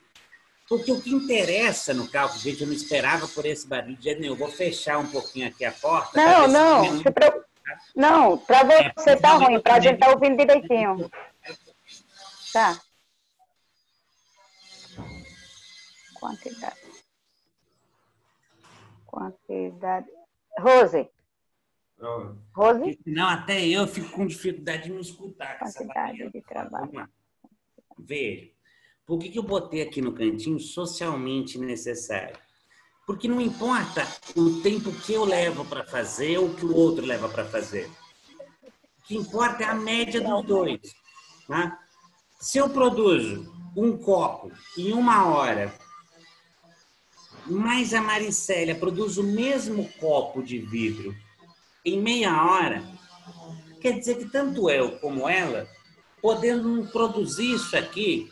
Porque o que interessa no cálculo, gente, eu não esperava por esse barulho de jeito nenhum. Eu vou fechar um pouquinho aqui a porta. Não, para você tá ruim, para a gente estar ouvindo direitinho. Tá. Quantidade. Rose. Rose? Não, até eu fico com dificuldade de me escutar. Quantidade de trabalho. Veja, por que eu botei aqui no cantinho socialmente necessário? Porque não importa o tempo que eu levo para fazer ou que o outro leva para fazer. O que importa é a média dos dois. Né? Se eu produzo um copo em 1 hora, mas a Maricélia produz o mesmo copo de vidro em meia hora, quer dizer que tanto eu como ela podemos produzir isso aqui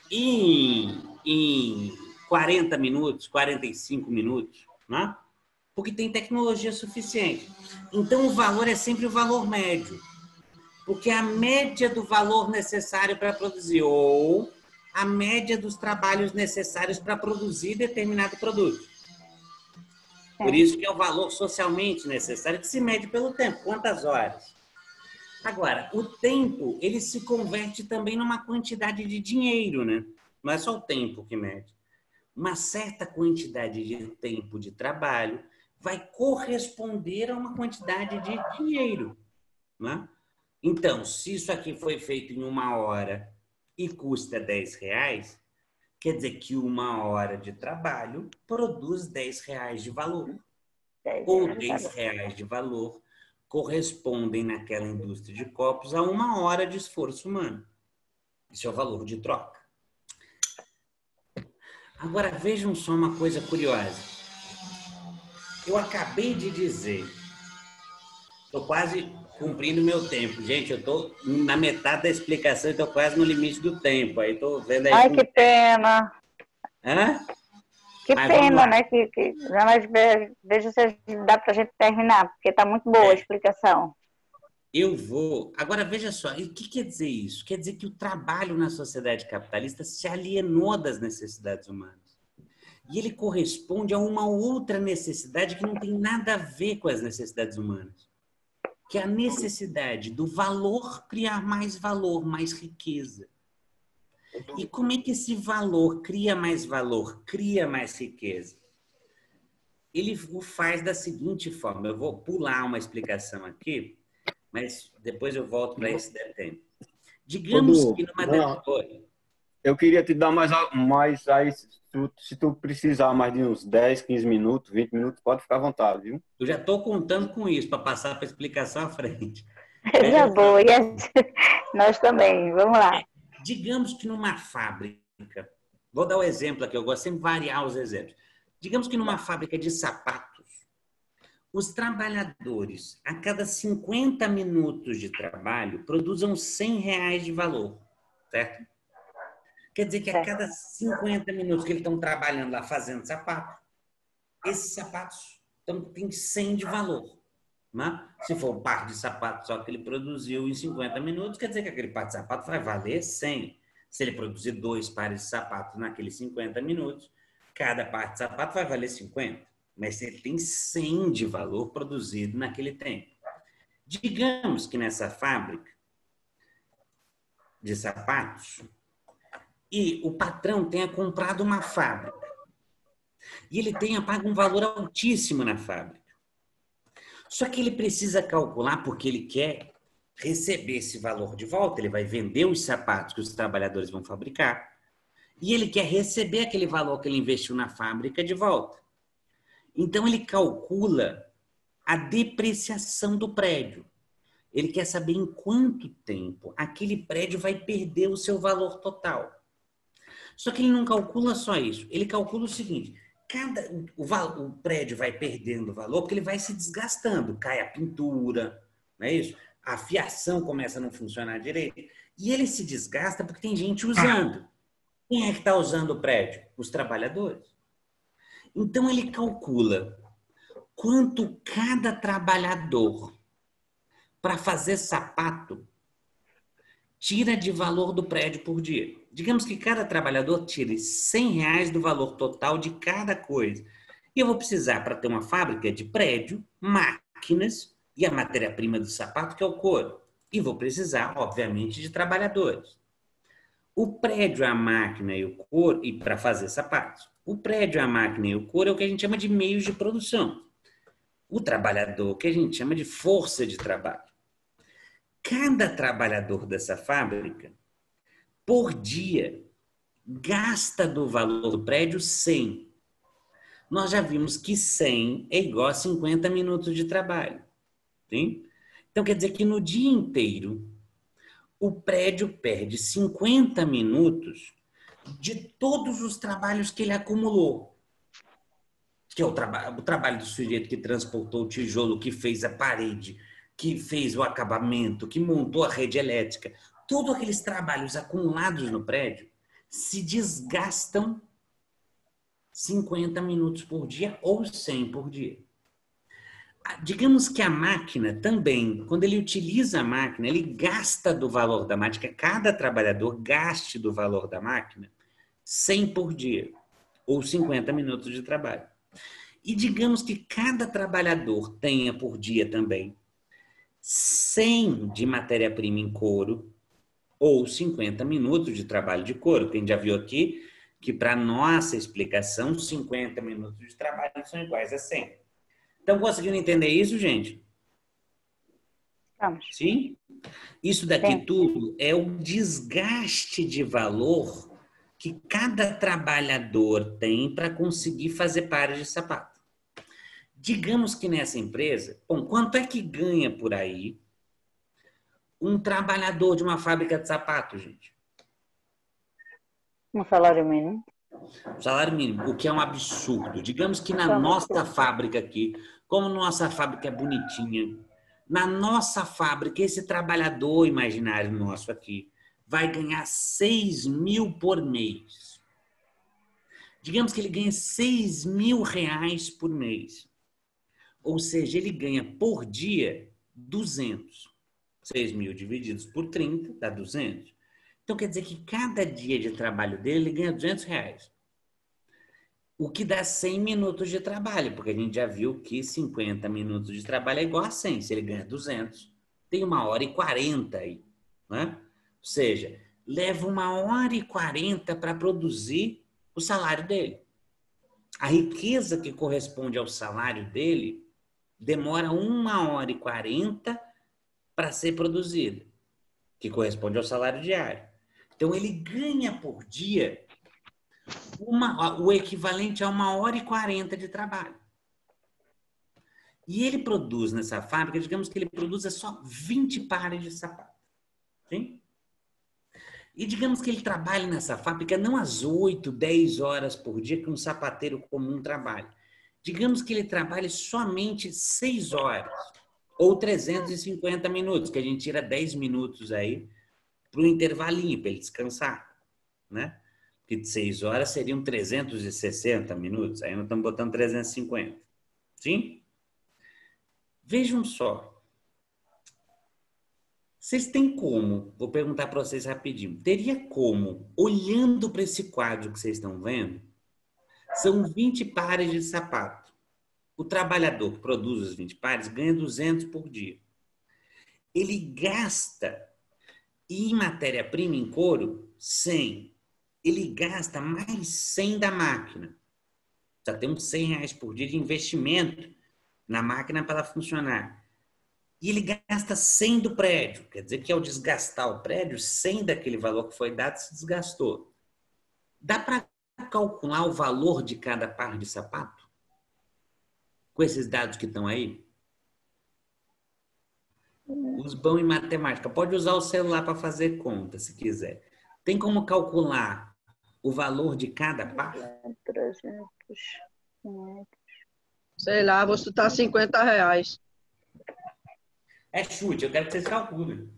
em 40 minutos, 45 minutos, né? Porque tem tecnologia suficiente. Então, o valor é sempre o valor médio. Porque é a média do valor necessário para produzir, ou a média dos trabalhos necessários para produzir determinado produto. Por isso que é o valor socialmente necessário, que se mede pelo tempo. Quantas horas? Agora, o tempo, ele se converte também numa quantidade de dinheiro, né? não é só o tempo que mede. Uma certa quantidade de tempo de trabalho vai corresponder a uma quantidade de dinheiro. Né? Então, se isso aqui foi feito em 1 hora e custa R$10, quer dizer que 1 hora de trabalho produz R$10 de valor. Ou R$10 de valor correspondem naquela indústria de copos a 1 hora de esforço humano. Isso é o valor de troca. Agora, vejam só uma coisa curiosa. Eu acabei de dizer, estou quase cumprindo meu tempo. Gente, eu estou na metade da explicação e estou quase no limite do tempo. Aí estou vendo aí. Ai, que pena. Hã? Que pena, né? Mas veja se dá para a gente terminar, porque está muito boa a explicação. Eu vou. Agora, veja só, o que quer dizer isso? Quer dizer que o trabalho na sociedade capitalista se alienou das necessidades humanas. E ele corresponde a uma outra necessidade que não tem nada a ver com as necessidades humanas, que é a necessidade do valor criar mais valor, mais riqueza. E como é que esse valor cria mais riqueza? Ele o faz da seguinte forma. Eu vou pular uma explicação aqui, mas depois eu volto para esse tempo. Digamos que numa... Eu queria te dar mais aí, se tu precisar mais de uns 10, 15 minutos, 20 minutos, pode ficar à vontade, viu? Eu já estou contando com isso, para passar para a explicação à frente. Já boa. Nós também, vamos lá. Digamos que numa fábrica, vou dar um exemplo aqui, eu gosto sempre de variar os exemplos. Digamos que numa fábrica de sapatos, os trabalhadores, a cada 50 minutos de trabalho, produzam R$100 de valor, certo? Quer dizer que a cada 50 minutos que eles estão trabalhando lá fazendo sapato, esses sapatos têm 100 de valor. Né? Se for um par de sapatos só que ele produziu em 50 minutos, quer dizer que aquele par de sapato vai valer 100. Se ele produzir 2 pares de sapatos naqueles 50 minutos, cada par de sapato vai valer 50. Mas ele tem 100 de valor produzido naquele tempo. Digamos que nessa fábrica de sapatos, e o patrão tenha comprado uma fábrica, e ele tenha pago um valor altíssimo na fábrica. Só que ele precisa calcular, porque ele quer receber esse valor de volta, ele vai vender os sapatos que os trabalhadores vão fabricar, e ele quer receber aquele valor que ele investiu na fábrica de volta. Então, ele calcula a depreciação do prédio. Ele quer saber em quanto tempo aquele prédio vai perder o seu valor total. Só que ele não calcula só isso. Ele calcula o seguinte: o prédio vai perdendo valor porque ele vai se desgastando. Cai a pintura, não é isso? A fiação começa a não funcionar direito. E ele se desgasta porque tem gente usando. Quem é que está usando o prédio? Os trabalhadores. Então, ele calcula quanto cada trabalhador, para fazer sapato, tira de valor do prédio por dia. Digamos que cada trabalhador tire R$100 do valor total de cada coisa. E eu vou precisar, para ter uma fábrica, de prédio, máquinas e a matéria-prima do sapato, que é o couro. E vou precisar, obviamente, de trabalhadores. O prédio, a máquina e o couro, e para fazer sapatos. O prédio, a máquina e o couro é o que a gente chama de meios de produção. O trabalhador, o que a gente chama de força de trabalho. Cada trabalhador dessa fábrica, por dia, gasta do valor do prédio 100. Nós já vimos que 100 é igual a 50 minutos de trabalho. Sim? Então, quer dizer que no dia inteiro, o prédio perde 50 minutos de todos os trabalhos que ele acumulou. Que é o trabalho do sujeito que transportou o tijolo, que fez a parede, que fez o acabamento, que montou a rede elétrica. Todos aqueles trabalhos acumulados no prédio se desgastam 50 minutos por dia ou 100 por dia. Digamos que a máquina também, quando ele utiliza a máquina, ele gasta do valor da máquina, cada trabalhador gaste do valor da máquina 100 por dia ou 50 minutos de trabalho. E digamos que cada trabalhador tenha por dia também 100 de matéria-prima em couro ou 50 minutos de trabalho de couro. Quem já viu aqui que, para nossa explicação, 50 minutos de trabalho são iguais a 100. Estão conseguindo entender isso, gente? Vamos. Sim? Isso daqui Sim. tudo é o desgaste de valor que cada trabalhador tem para conseguir fazer pares de sapato. Digamos que nessa empresa, bom, quanto é que ganha por aí um trabalhador de uma fábrica de sapato, gente? Um salário mínimo. Salário mínimo, o que é um absurdo. Digamos que na nossa fábrica aqui, como nossa fábrica é bonitinha, na nossa fábrica, esse trabalhador imaginário nosso aqui vai ganhar 6 mil por mês. Digamos que ele ganha 6 mil reais por mês. Ou seja, ele ganha por dia 200. 6 mil divididos por 30 dá 200. Então, quer dizer que cada dia de trabalho dele, ele ganha 200 reais. O que dá 100 minutos de trabalho, porque a gente já viu que 50 minutos de trabalho é igual a 100. Se ele ganha 200, tem 1h40 aí. Né? Ou seja, leva 1h40 para produzir o salário dele. A riqueza que corresponde ao salário dele demora 1h40 para ser produzida, que corresponde ao salário diário. Então, ele ganha por dia o equivalente a 1h40 de trabalho. E ele produz nessa fábrica, digamos que ele produza só 20 pares de sapato. Sim? E digamos que ele trabalhe nessa fábrica não às 8, 10 horas por dia que um sapateiro comum trabalha. Digamos que ele trabalhe somente 6 horas ou 350 minutos, que a gente tira 10 minutos aí para o intervalinho, para ele descansar, né? Que de 6 horas seriam 360 minutos, aí nós estamos botando 350. Sim? Vejam só. Vocês têm como, vou perguntar para vocês rapidinho, teria como, olhando para esse quadro que vocês estão vendo, são 20 pares de sapato. O trabalhador que produz os 20 pares ganha 200 por dia. Ele gasta, em matéria-prima, em couro, 100. Ele gasta mais 100 da máquina. Já tem uns 100 reais por dia de investimento na máquina para ela funcionar. E ele gasta 100 do prédio. Quer dizer que ao desgastar o prédio, 100 daquele valor que foi dado se desgastou. Dá para calcular o valor de cada par de sapato? Com esses dados que estão aí? Os bons em matemática. Pode usar o celular para fazer conta, se quiser. Tem como calcular o valor de cada par? 300. Sei lá, vou chutar 50 reais. É chute, eu quero que vocês calculem.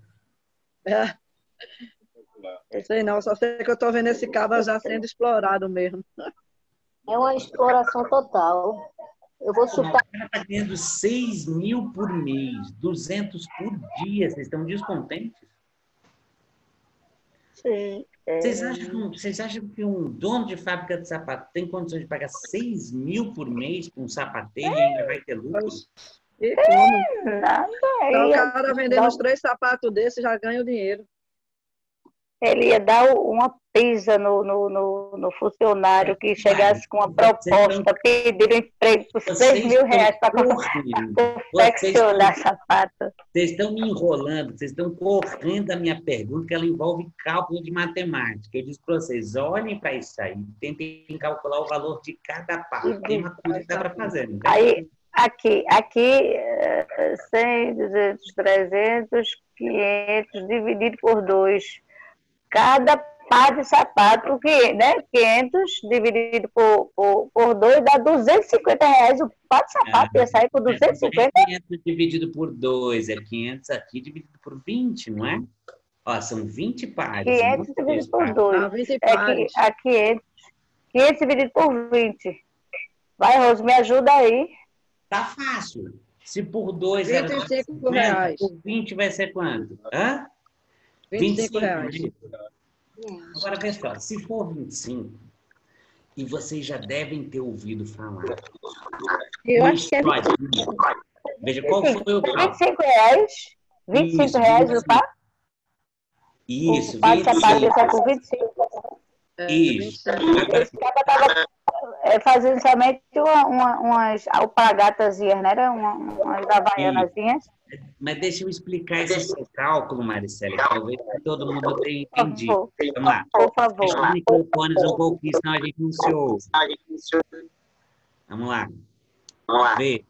Sei não, só sei que eu estou vendo esse cabo já sendo explorado mesmo. É uma exploração total. Eu vou chutar. O cara está ganhando 6 mil por mês, 200 por dia. Vocês estão descontentes? Sim. Vocês acham que um dono de fábrica de sapato tem condições de pagar 6 mil por mês para um sapateiro e ainda vai ter lucro? E como? Nada. Então, o cara vendendo uns 3 sapatos desses já ganha o dinheiro. Ele ia dar uma pisa no funcionário que chegasse com uma proposta, pedir um emprego por 6 mil reais para confeccionar sapato. Vocês estão me enrolando, vocês estão correndo a minha pergunta, que ela envolve cálculo de matemática. Eu disse para vocês, olhem para isso aí, tentem calcular o valor de cada par. Tem uma coisa que dá para fazer. Não aí, aqui, 100, 200, 300, 500, dividido por 2. Cada par de sapato, né? 500 dividido por 2 dá 250 reais. O par de sapato ia sair por 250. 500 dividido por 2 é 500 aqui dividido por 20, não é? Ó, são 20 pares. 500 dividido por 2. 20 pares. 500 dividido por 20. Vai, Rose, me ajuda aí. Tá fácil. Se por 2 é 25 reais. Por 20 vai ser quanto? Hã? 25 reais. Agora, pessoal, se for 25, e vocês já devem ter ouvido falar. Eu acho que é Veja, qual foi o... 25 reais? 25 reais o par? Isso, o par de sapato sai por 25. Isso. Esse cara estava fazendo somente umas alpargatazinhas, né? Era umas havaianazinhas. Mas deixa eu explicar esse seu cálculo, Maricela, que talvez todo mundo tenha entendido. Vamos lá. Por favor. Fecha os microfones um pouquinho, senão a gente não se ouve. Vamos lá. Vê.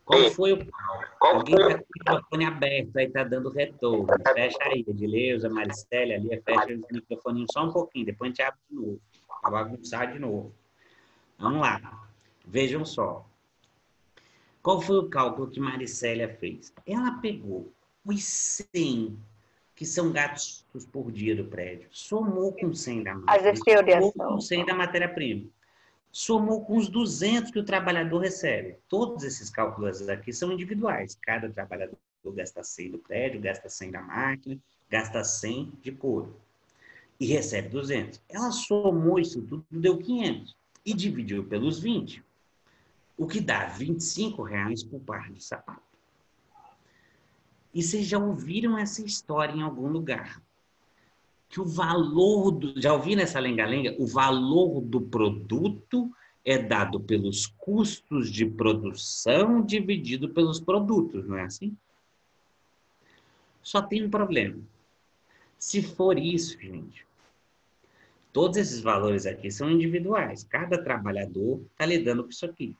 Qual foi o cálculo? Alguém está com o microfone aberto, aí está dando retorno. Fecha aí, Edileuza, Maricela, ali, fecha o microfone só um pouquinho, depois a gente abre de novo. Vai bagunçar de novo. Vamos lá. Vejam só. Qual foi o cálculo que Maricélia fez? Ela pegou os 100, que são gastos por dia do prédio, somou com 100 da máquina, somou com 100 da matéria-prima, somou com os 200 que o trabalhador recebe. Todos esses cálculos aqui são individuais. Cada trabalhador gasta 100 do prédio, gasta 100 da máquina, gasta 100 de couro. E recebe 200. Ela somou isso tudo, deu 500. E dividiu pelos 20. O que dá R$25 por par de sapato. E vocês já ouviram essa história em algum lugar? Que o valor já ouviram essa lenga-lenga? O valor do produto é dado pelos custos de produção dividido pelos produtos, não é assim? Só tem um problema. Se for isso, gente, todos esses valores aqui são individuais. Cada trabalhador está lidando com isso aqui.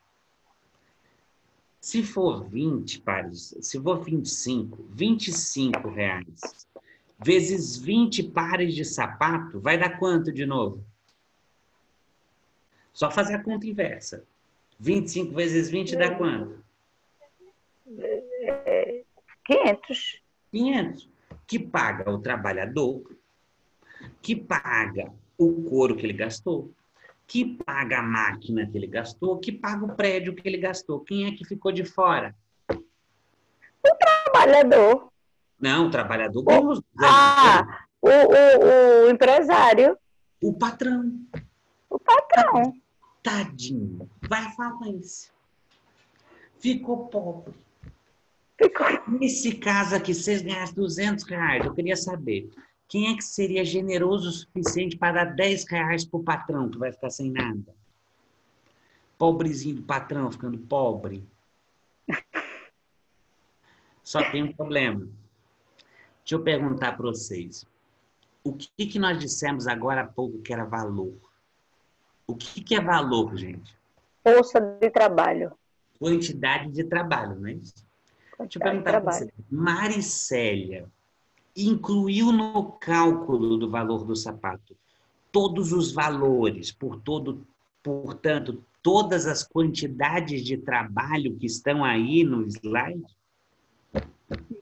Se for 20 pares, se for 25, R$25 vezes 20 pares de sapato, vai dar quanto de novo? Só fazer a conta inversa. 25 vezes 20 dá quanto? 500. 500. Que paga o trabalhador, que paga o couro que ele gastou, que paga a máquina que ele gastou, que paga o prédio que ele gastou. Quem é que ficou de fora? O trabalhador. Não, o trabalhador ganhou os 200. O empresário. O patrão. O patrão. Tadinho. Vai à falência. Ficou pobre. Nesse caso aqui, vocês ganharam R$200. Eu queria saber, quem é que seria generoso o suficiente para dar R$10 para o patrão, que vai ficar sem nada? Pobrezinho do patrão, ficando pobre. Só tem um problema. Deixa eu perguntar para vocês. O que nós dissemos agora há pouco que era valor? O que é valor, gente? Força de trabalho. Quantidade de trabalho, não é isso? Deixa eu perguntar para você. Maricélia incluiu no cálculo do valor do sapato todos os valores, portanto, todas as quantidades de trabalho que estão aí no slide?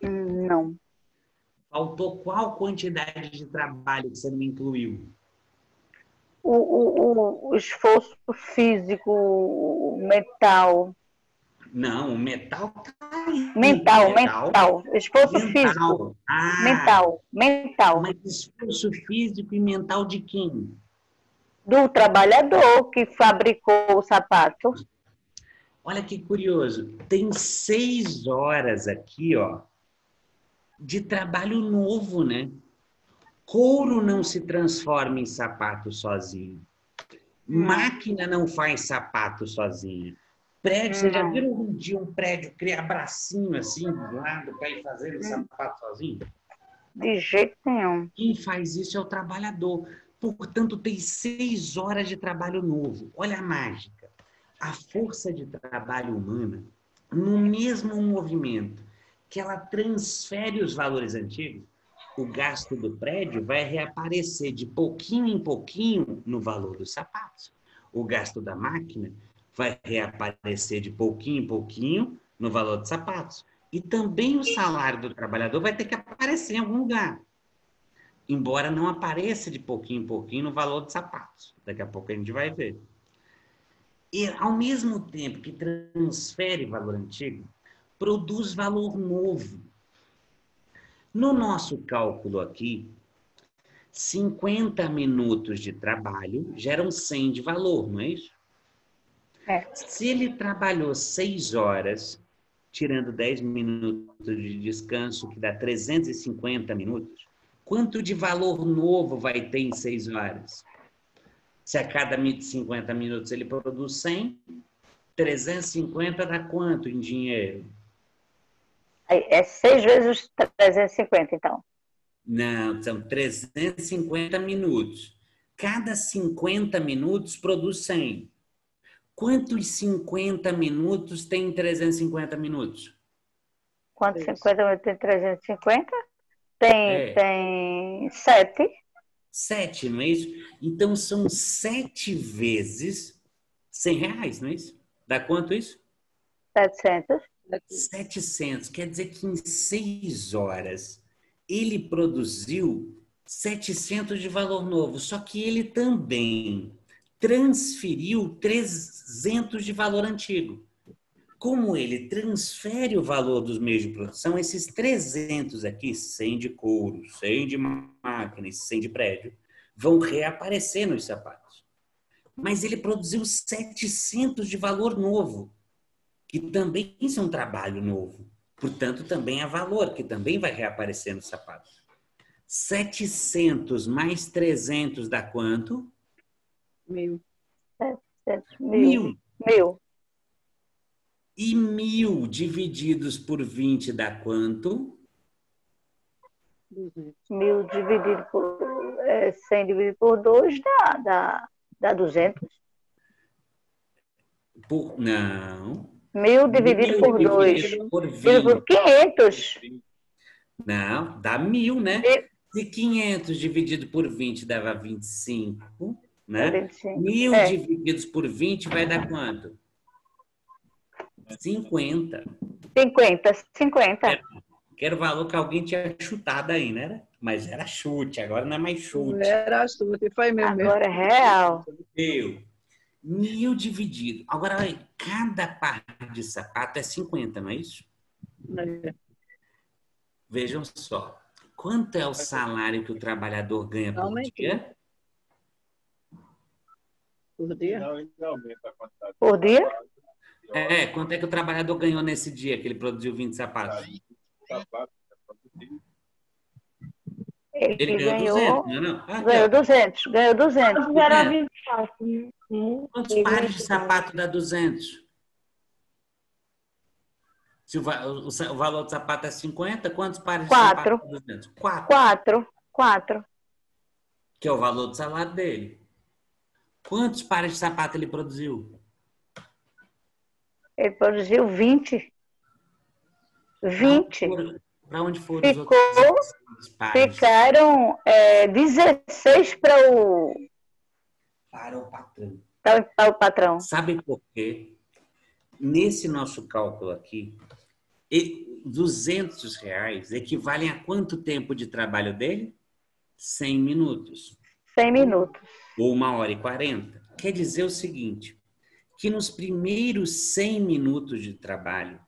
Não. Faltou qual quantidade de trabalho que você não incluiu? O esforço físico, o mental. Não, o metal tá aí. Mental. Esforço físico. Mental. Mas esforço físico e mental de quem? Do trabalhador que fabricou o sapato. Olha que curioso. Tem 6 horas aqui, ó, de trabalho novo, né? Couro não se transforma em sapato sozinho. Máquina não faz sapato sozinha. Prédio, você já viram um dia um prédio criar bracinho assim do lado para ir fazendo sapato sozinho? De jeito nenhum. Quem faz isso é o trabalhador. Portanto, tem 6 horas de trabalho novo. Olha a mágica. A força de trabalho humana, no mesmo movimento que ela transfere os valores antigos, o gasto do prédio vai reaparecer de pouquinho em pouquinho no valor dos sapatos. O gasto da máquina vai reaparecer de pouquinho em pouquinho no valor dos sapatos. E também o salário do trabalhador vai ter que aparecer em algum lugar. Embora não apareça de pouquinho em pouquinho no valor dos sapatos. Daqui a pouco a gente vai ver. E, ao mesmo tempo que transfere valor antigo, produz valor novo. No nosso cálculo aqui, 50 minutos de trabalho geram 100 de valor, não é isso? Se ele trabalhou 6 horas, tirando 10 minutos de descanso, que dá 350 minutos, Quanto de valor novo vai ter em 6 horas? Se a cada 50 minutos ele produz 100, 350 dá quanto em dinheiro? É 6 vezes os 350, então. Não, são 350 minutos. Cada 50 minutos produz 100. Quantos 50 minutos tem 350 minutos? Quantos 50 minutos tem 350? Tem 7. 7, não é isso? Então, são 7 vezes R$100, não é isso? Dá quanto isso? 700. 700. Quer dizer que em 6 horas ele produziu 700 de valor novo. Só que ele também transferiu 300 de valor antigo. Como ele transfere o valor dos meios de produção, esses 300 aqui, 100 de couro, 100 de máquina e 100 de prédio, vão reaparecer nos sapatos. Mas ele produziu 700 de valor novo, que também são um trabalho novo. Portanto, também há valor, que também vai reaparecer nos sapatos. 700 mais 300 dá quanto? 1.000. 1.000. 1.000. E 1.000 divididos por 20 dá quanto? 1.000 dividido por 100 dividido por 2 dá 200. Não. 1.000 dividido por 2. Por Dividido por 500. Não, dá 1.000, né? Se 500 dividido por 20 dava 25, né? 25. 1.000 divididos por 20 vai dar quanto? 50. 50. Que era o valor que alguém tinha chutado aí, né? Mas era chute, agora não é mais chute. Era chute, foi mesmo. Agora é real. 1.000 dividido. Agora, cada par de sapato é 50, não é isso? Vejam só. Quanto é o salário que o trabalhador ganha por dia? Por dia? Por dia? Quanto é que o trabalhador ganhou nesse dia que ele produziu 20 sapatos? Ele ganhou 200, não é não? Ganhou 200. Ganhou 200. Quantos pares de sapato dá 200? Se o valor do sapato é 50, quantos pares de sapato dá 200? 4. Que é o valor do salário dele. Quantos pares de sapato ele produziu? Ele produziu 20. 20. Para onde foram os outros pares? Ficaram 16 para o patrão. Para o patrão. Sabe por quê? Nesse nosso cálculo aqui, R$200 equivalem a quanto tempo de trabalho dele? 100 minutos. 100 minutos. Ou 1h40. Quer dizer o seguinte, que nos primeiros 100 minutos de trabalho,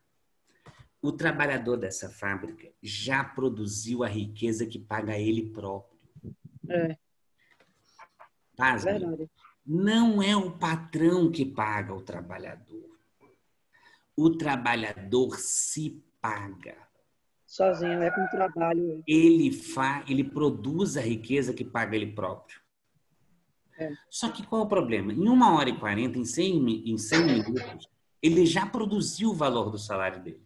o trabalhador dessa fábrica já produziu a riqueza que paga ele próprio. Pasme, não é o patrão que paga o trabalhador. O trabalhador se paga. Sozinho, é com trabalho. Ele produz a riqueza que paga ele próprio. Só que qual é o problema? Em 1h40, em 100 minutos, ele já produziu o valor do salário dele.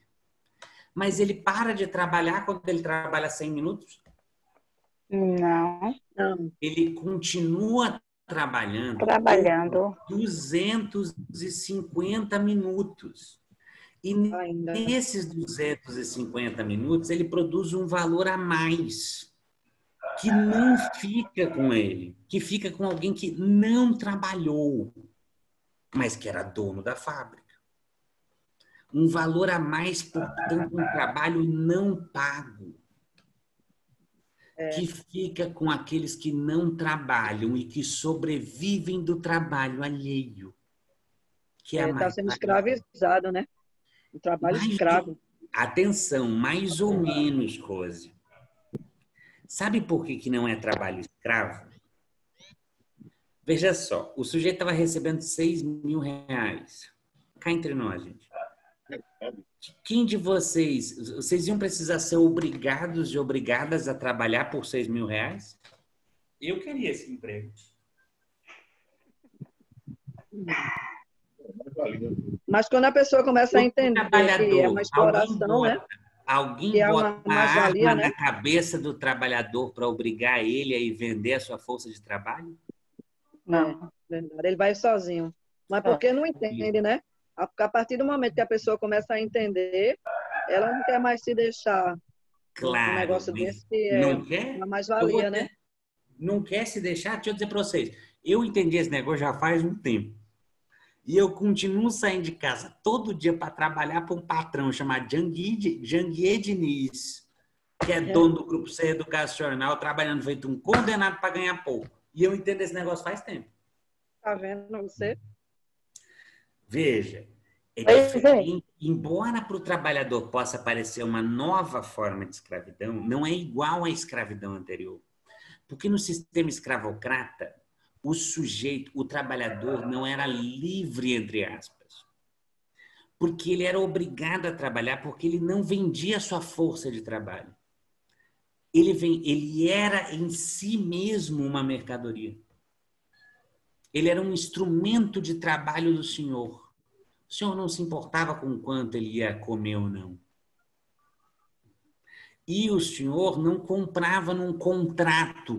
Mas ele para de trabalhar quando ele trabalha 100 minutos? Não. Ele continua trabalhando 250 minutos. E nesses 250 minutos, ele produz um valor a mais, que não fica com ele, que fica com alguém que não trabalhou, mas que era dono da fábrica. Um valor a mais, portanto, um trabalho não pago, que fica com aqueles que não trabalham e que sobrevivem do trabalho alheio. Que está sendo escravizado, né? O trabalho escravo. Atenção, mais ou menos, Rose. Sabe por que não é trabalho escravo? Veja só, o sujeito estava recebendo R$6.000. Cá entre nós, gente. Quem de vocês iam precisar ser obrigados e obrigadas a trabalhar por R$6.000? Eu queria esse emprego. Mas quando a pessoa começa a entender que é uma exploração, né? Alguém que é bota uma mais-valia, arma né? na cabeça do trabalhador para obrigar ele a ir vender a sua força de trabalho? Não. Verdade. Ele vai sozinho. Mas porque não entende, né? A partir do momento que a pessoa começa a entender, ela não quer mais se deixar Claro, um negócio desse que é uma mais-valia, né? Não quer se deixar? Deixa eu dizer para vocês. Eu entendi esse negócio já faz um tempo. E eu continuo saindo de casa todo dia para trabalhar para um patrão chamado Janguier Diniz, que é dono do Grupo C Educacional, trabalhando feito um condenado para ganhar pouco. E eu entendo esse negócio faz tempo. Tá vendo você? Veja, embora para o trabalhador possa parecer uma nova forma de escravidão, não é igual à escravidão anterior. Porque no sistema escravocrata, o trabalhador não era livre, entre aspas. Porque ele era obrigado a trabalhar porque ele não vendia a sua força de trabalho. Ele era em si mesmo uma mercadoria. Ele era um instrumento de trabalho do senhor. O senhor não se importava com quanto ele ia comer ou não. E o senhor não comprava num contrato.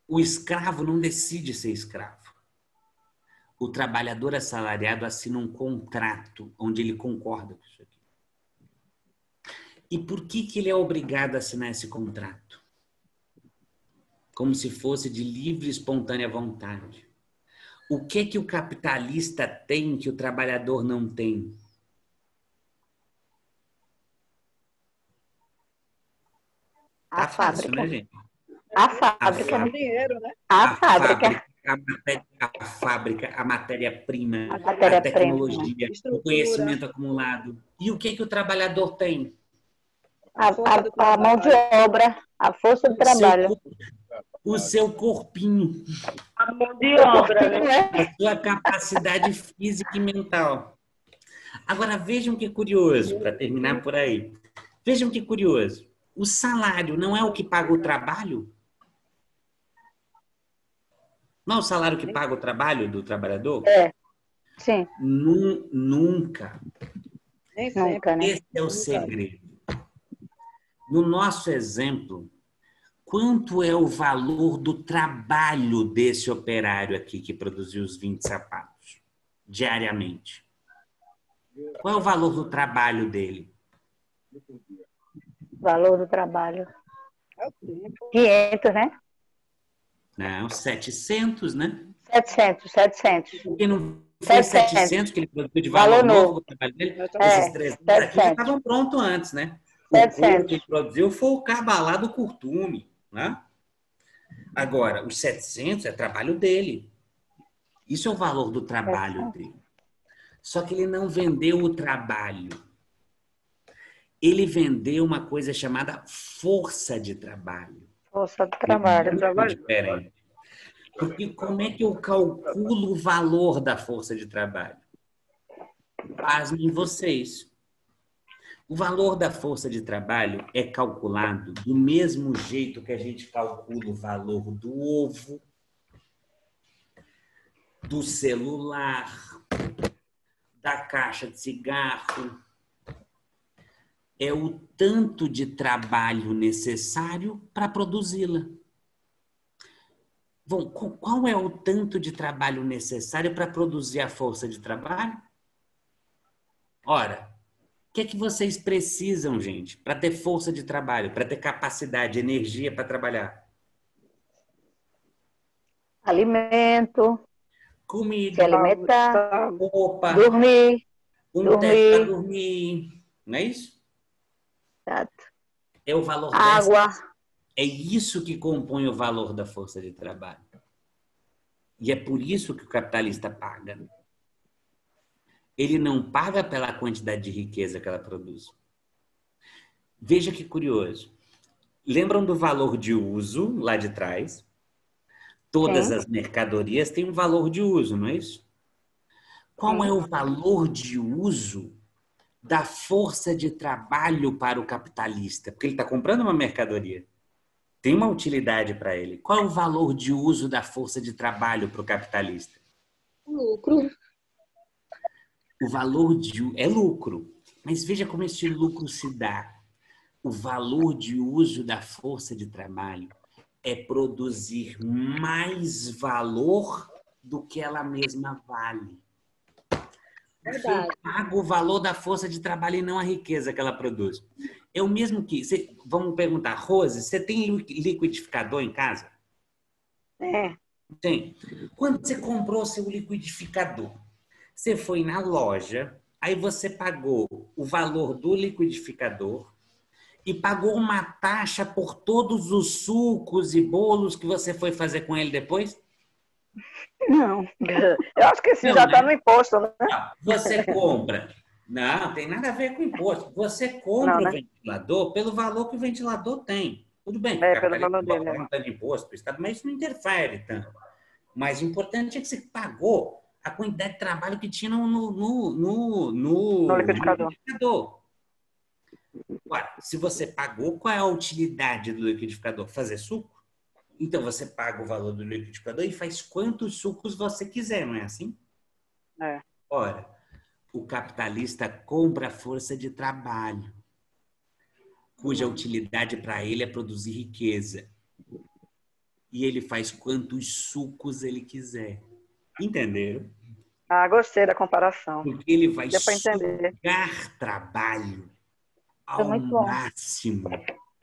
O escravo não decide ser escravo. O trabalhador assalariado assina um contrato onde ele concorda com isso aqui. E por que ele é obrigado a assinar esse contrato? Como se fosse de livre e espontânea vontade. O que o capitalista tem que o trabalhador não tem? A fácil, fábrica. né, gente? A fábrica. É dinheiro, né? A fábrica. A matéria-prima, a tecnologia, o conhecimento acumulado. E o que o trabalhador tem? A mão de obra, a força do trabalho. O seu corpinho. A mão de obra, né? A sua capacidade física e mental. Agora, vejam que curioso, para terminar por aí. Vejam que curioso. O salário não é o que paga o trabalho? Não é o salário que paga o trabalho do trabalhador? É, sim. Nunca. Nunca, né? Esse é o segredo. No nosso exemplo, quanto é o valor do trabalho desse operário aqui que produziu os 20 sapatos diariamente? Qual é o valor do trabalho dele? Valor do trabalho. 500, né? Não, 700, né? 700. Porque não foi 700 que ele produziu de valor novo do trabalho dele? Esses 300 aqui já estavam prontos antes, né? O que ele produziu foi o cabalá do curtume, né? Agora, os 700 é trabalho dele. Isso é o valor do trabalho dele. Só que ele não vendeu o trabalho. Ele vendeu uma coisa chamada força de trabalho. Força de trabalho. Diferente. Porque como é que eu calculo o valor da força de trabalho? Pasmem vocês. O valor da força de trabalho é calculado do mesmo jeito que a gente calcula o valor do ovo, do celular, da caixa de cigarro. É o tanto de trabalho necessário para produzi-la. Bom, qual é o tanto de trabalho necessário para produzir a força de trabalho? Ora, o que é que vocês precisam, gente, para ter força de trabalho, para ter capacidade, energia para trabalhar? Alimento. Comida. Se alimentar. Roupa. Dormir. Teto para dormir. Não é isso? Exato. É o valor água. É isso que compõe o valor da força de trabalho. E é por isso que o capitalista paga. Ele não paga pela quantidade de riqueza que ela produz. Veja que curioso. Lembram do valor de uso lá de trás? Todas as mercadorias têm um valor de uso, não é isso? Qual é o valor de uso da força de trabalho para o capitalista? Porque ele está comprando uma mercadoria. Tem uma utilidade para ele. Qual é o valor de uso da força de trabalho para o capitalista? Lucro. O valor é lucro. Mas veja como esse lucro se dá. O valor de uso da força de trabalho é produzir mais valor do que ela mesma vale. Verdade. Eu pago o valor da força de trabalho e não a riqueza que ela produz. É o mesmo que... vamos perguntar, Rose, você tem liquidificador em casa? Tem. Quando você comprou seu liquidificador, você foi na loja, aí você pagou o valor do liquidificador e pagou uma taxa por todos os sucos e bolos que você foi fazer com ele depois? Não. Eu acho que sim, já está no imposto, né? Não, você compra. Não, tem nada a ver com imposto. Você compra o ventilador pelo valor que o ventilador tem. Tudo bem, pelo valor dele. Não tem imposto para o Estado, mas isso não interfere tanto. Mas o importante é que você pagou a quantidade de trabalho que tinha no liquidificador. Agora, se você pagou, qual é a utilidade do liquidificador? Fazer suco? Então, você paga o valor do liquidificador e faz quantos sucos você quiser, não é assim? É. Ora, o capitalista compra a força de trabalho, cuja utilidade para ele é produzir riqueza. E ele faz quantos sucos ele quiser. Entenderam? Ah, gostei da comparação. Porque ele vai sugar trabalho ao máximo.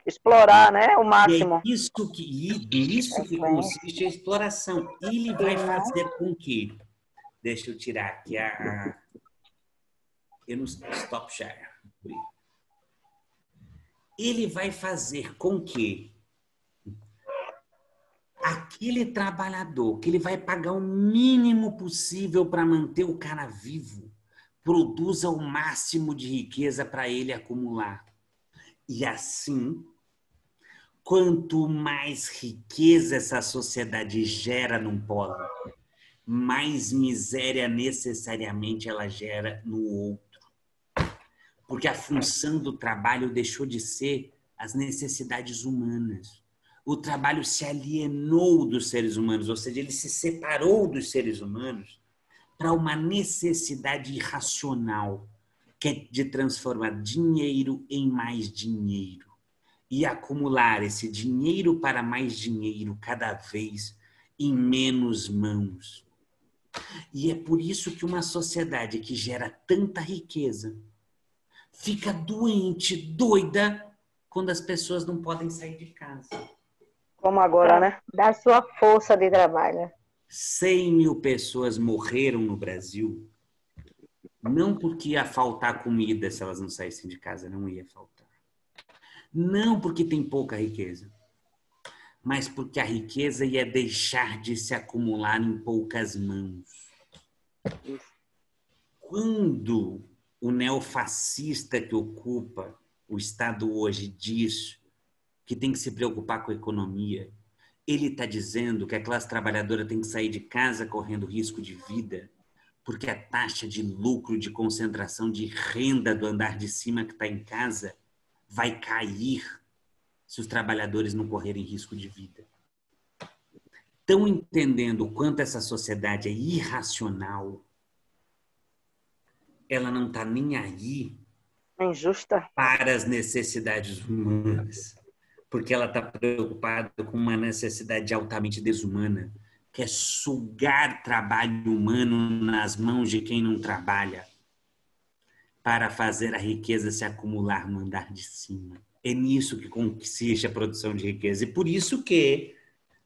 Explorar, né? O máximo. É isso que consiste a exploração. Ele vai fazer com que... Deixa eu tirar aqui eu não stop share. Ele vai fazer com que aquele trabalhador, que ele vai pagar o mínimo possível para manter o cara vivo, produza o máximo de riqueza para ele acumular. E assim, quanto mais riqueza essa sociedade gera num polo, mais miséria necessariamente ela gera no outro. Porque a função do trabalho deixou de ser as necessidades humanas. O trabalho se alienou dos seres humanos, ou seja, ele se separou dos seres humanos para uma necessidade irracional, que é de transformar dinheiro em mais dinheiro e acumular esse dinheiro para mais dinheiro cada vez em menos mãos. E é por isso que uma sociedade que gera tanta riqueza fica doente, doida, quando as pessoas não podem sair de casa. Como agora, né? Da sua força de trabalho. 100 mil pessoas morreram no Brasil, não porque ia faltar comida se elas não saíssem de casa, não ia faltar. Não porque tem pouca riqueza, mas porque a riqueza ia deixar de se acumular em poucas mãos. Quando o neofascista que ocupa o Estado hoje diz que tem que se preocupar com a economia, ele está dizendo que a classe trabalhadora tem que sair de casa correndo risco de vida, porque a taxa de lucro, de concentração de renda do andar de cima que está em casa vai cair se os trabalhadores não correrem risco de vida. Estão entendendo o quanto essa sociedade é irracional? Ela não está nem aí injusta para as necessidades humanas, porque ela está preocupada com uma necessidade altamente desumana, que é sugar trabalho humano nas mãos de quem não trabalha para fazer a riqueza se acumular no andar de cima. É nisso que consiste a produção de riqueza. E por isso que,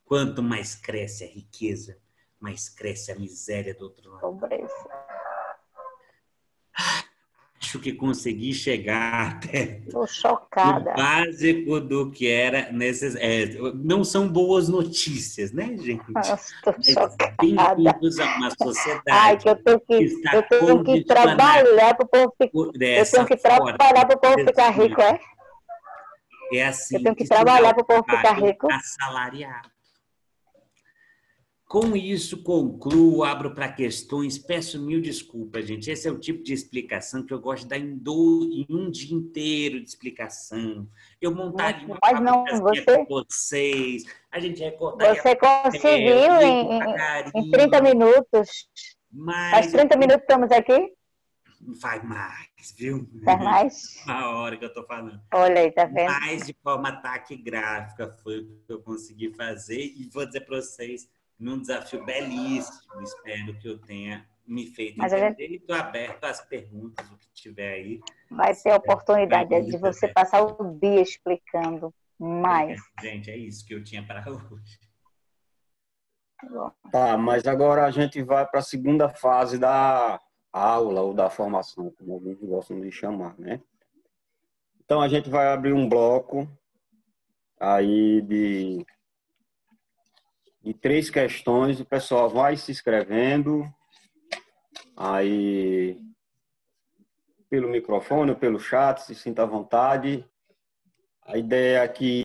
quanto mais cresce a riqueza, mais cresce a miséria do outro lado. Pobreza. Acho que consegui chegar até Estou chocada. o básico do que era necessário. Não são boas notícias, né, gente? Estou chocada. Bem-vindos a uma sociedade. Ai, que eu tenho que trabalhar para o povo ficar rico, é? É assim. Eu tenho que trabalhar para o povo ficar rico. Assalariado. Com isso, concluo, abro para questões, peço mil desculpas, gente. Esse é o tipo de explicação que eu gosto de dar em um dia inteiro de explicação. Eu montaria uma papocazinha com vocês, a gente recordaria... Você conseguiu em 30 minutos. Faz 30 minutos que estamos aqui? Faz mais, viu? Faz mais? Uma hora que eu estou falando. Olha aí, tá vendo? Mais de forma taquigráfica foi o que eu consegui fazer. E vou dizer para vocês, num desafio belíssimo, espero que eu tenha me feito entender. E estou aberto às perguntas, o que tiver aí. Vai ter a oportunidade de você passar o dia explicando mais. Gente, é isso que eu tinha para hoje. Tá, mas agora a gente vai para a segunda fase da aula ou da formação, como alguns gostam de chamar, né? Então a gente vai abrir um bloco aí de 3 questões, o pessoal vai se inscrevendo aí pelo microfone, pelo chat, se sinta à vontade. A ideia é que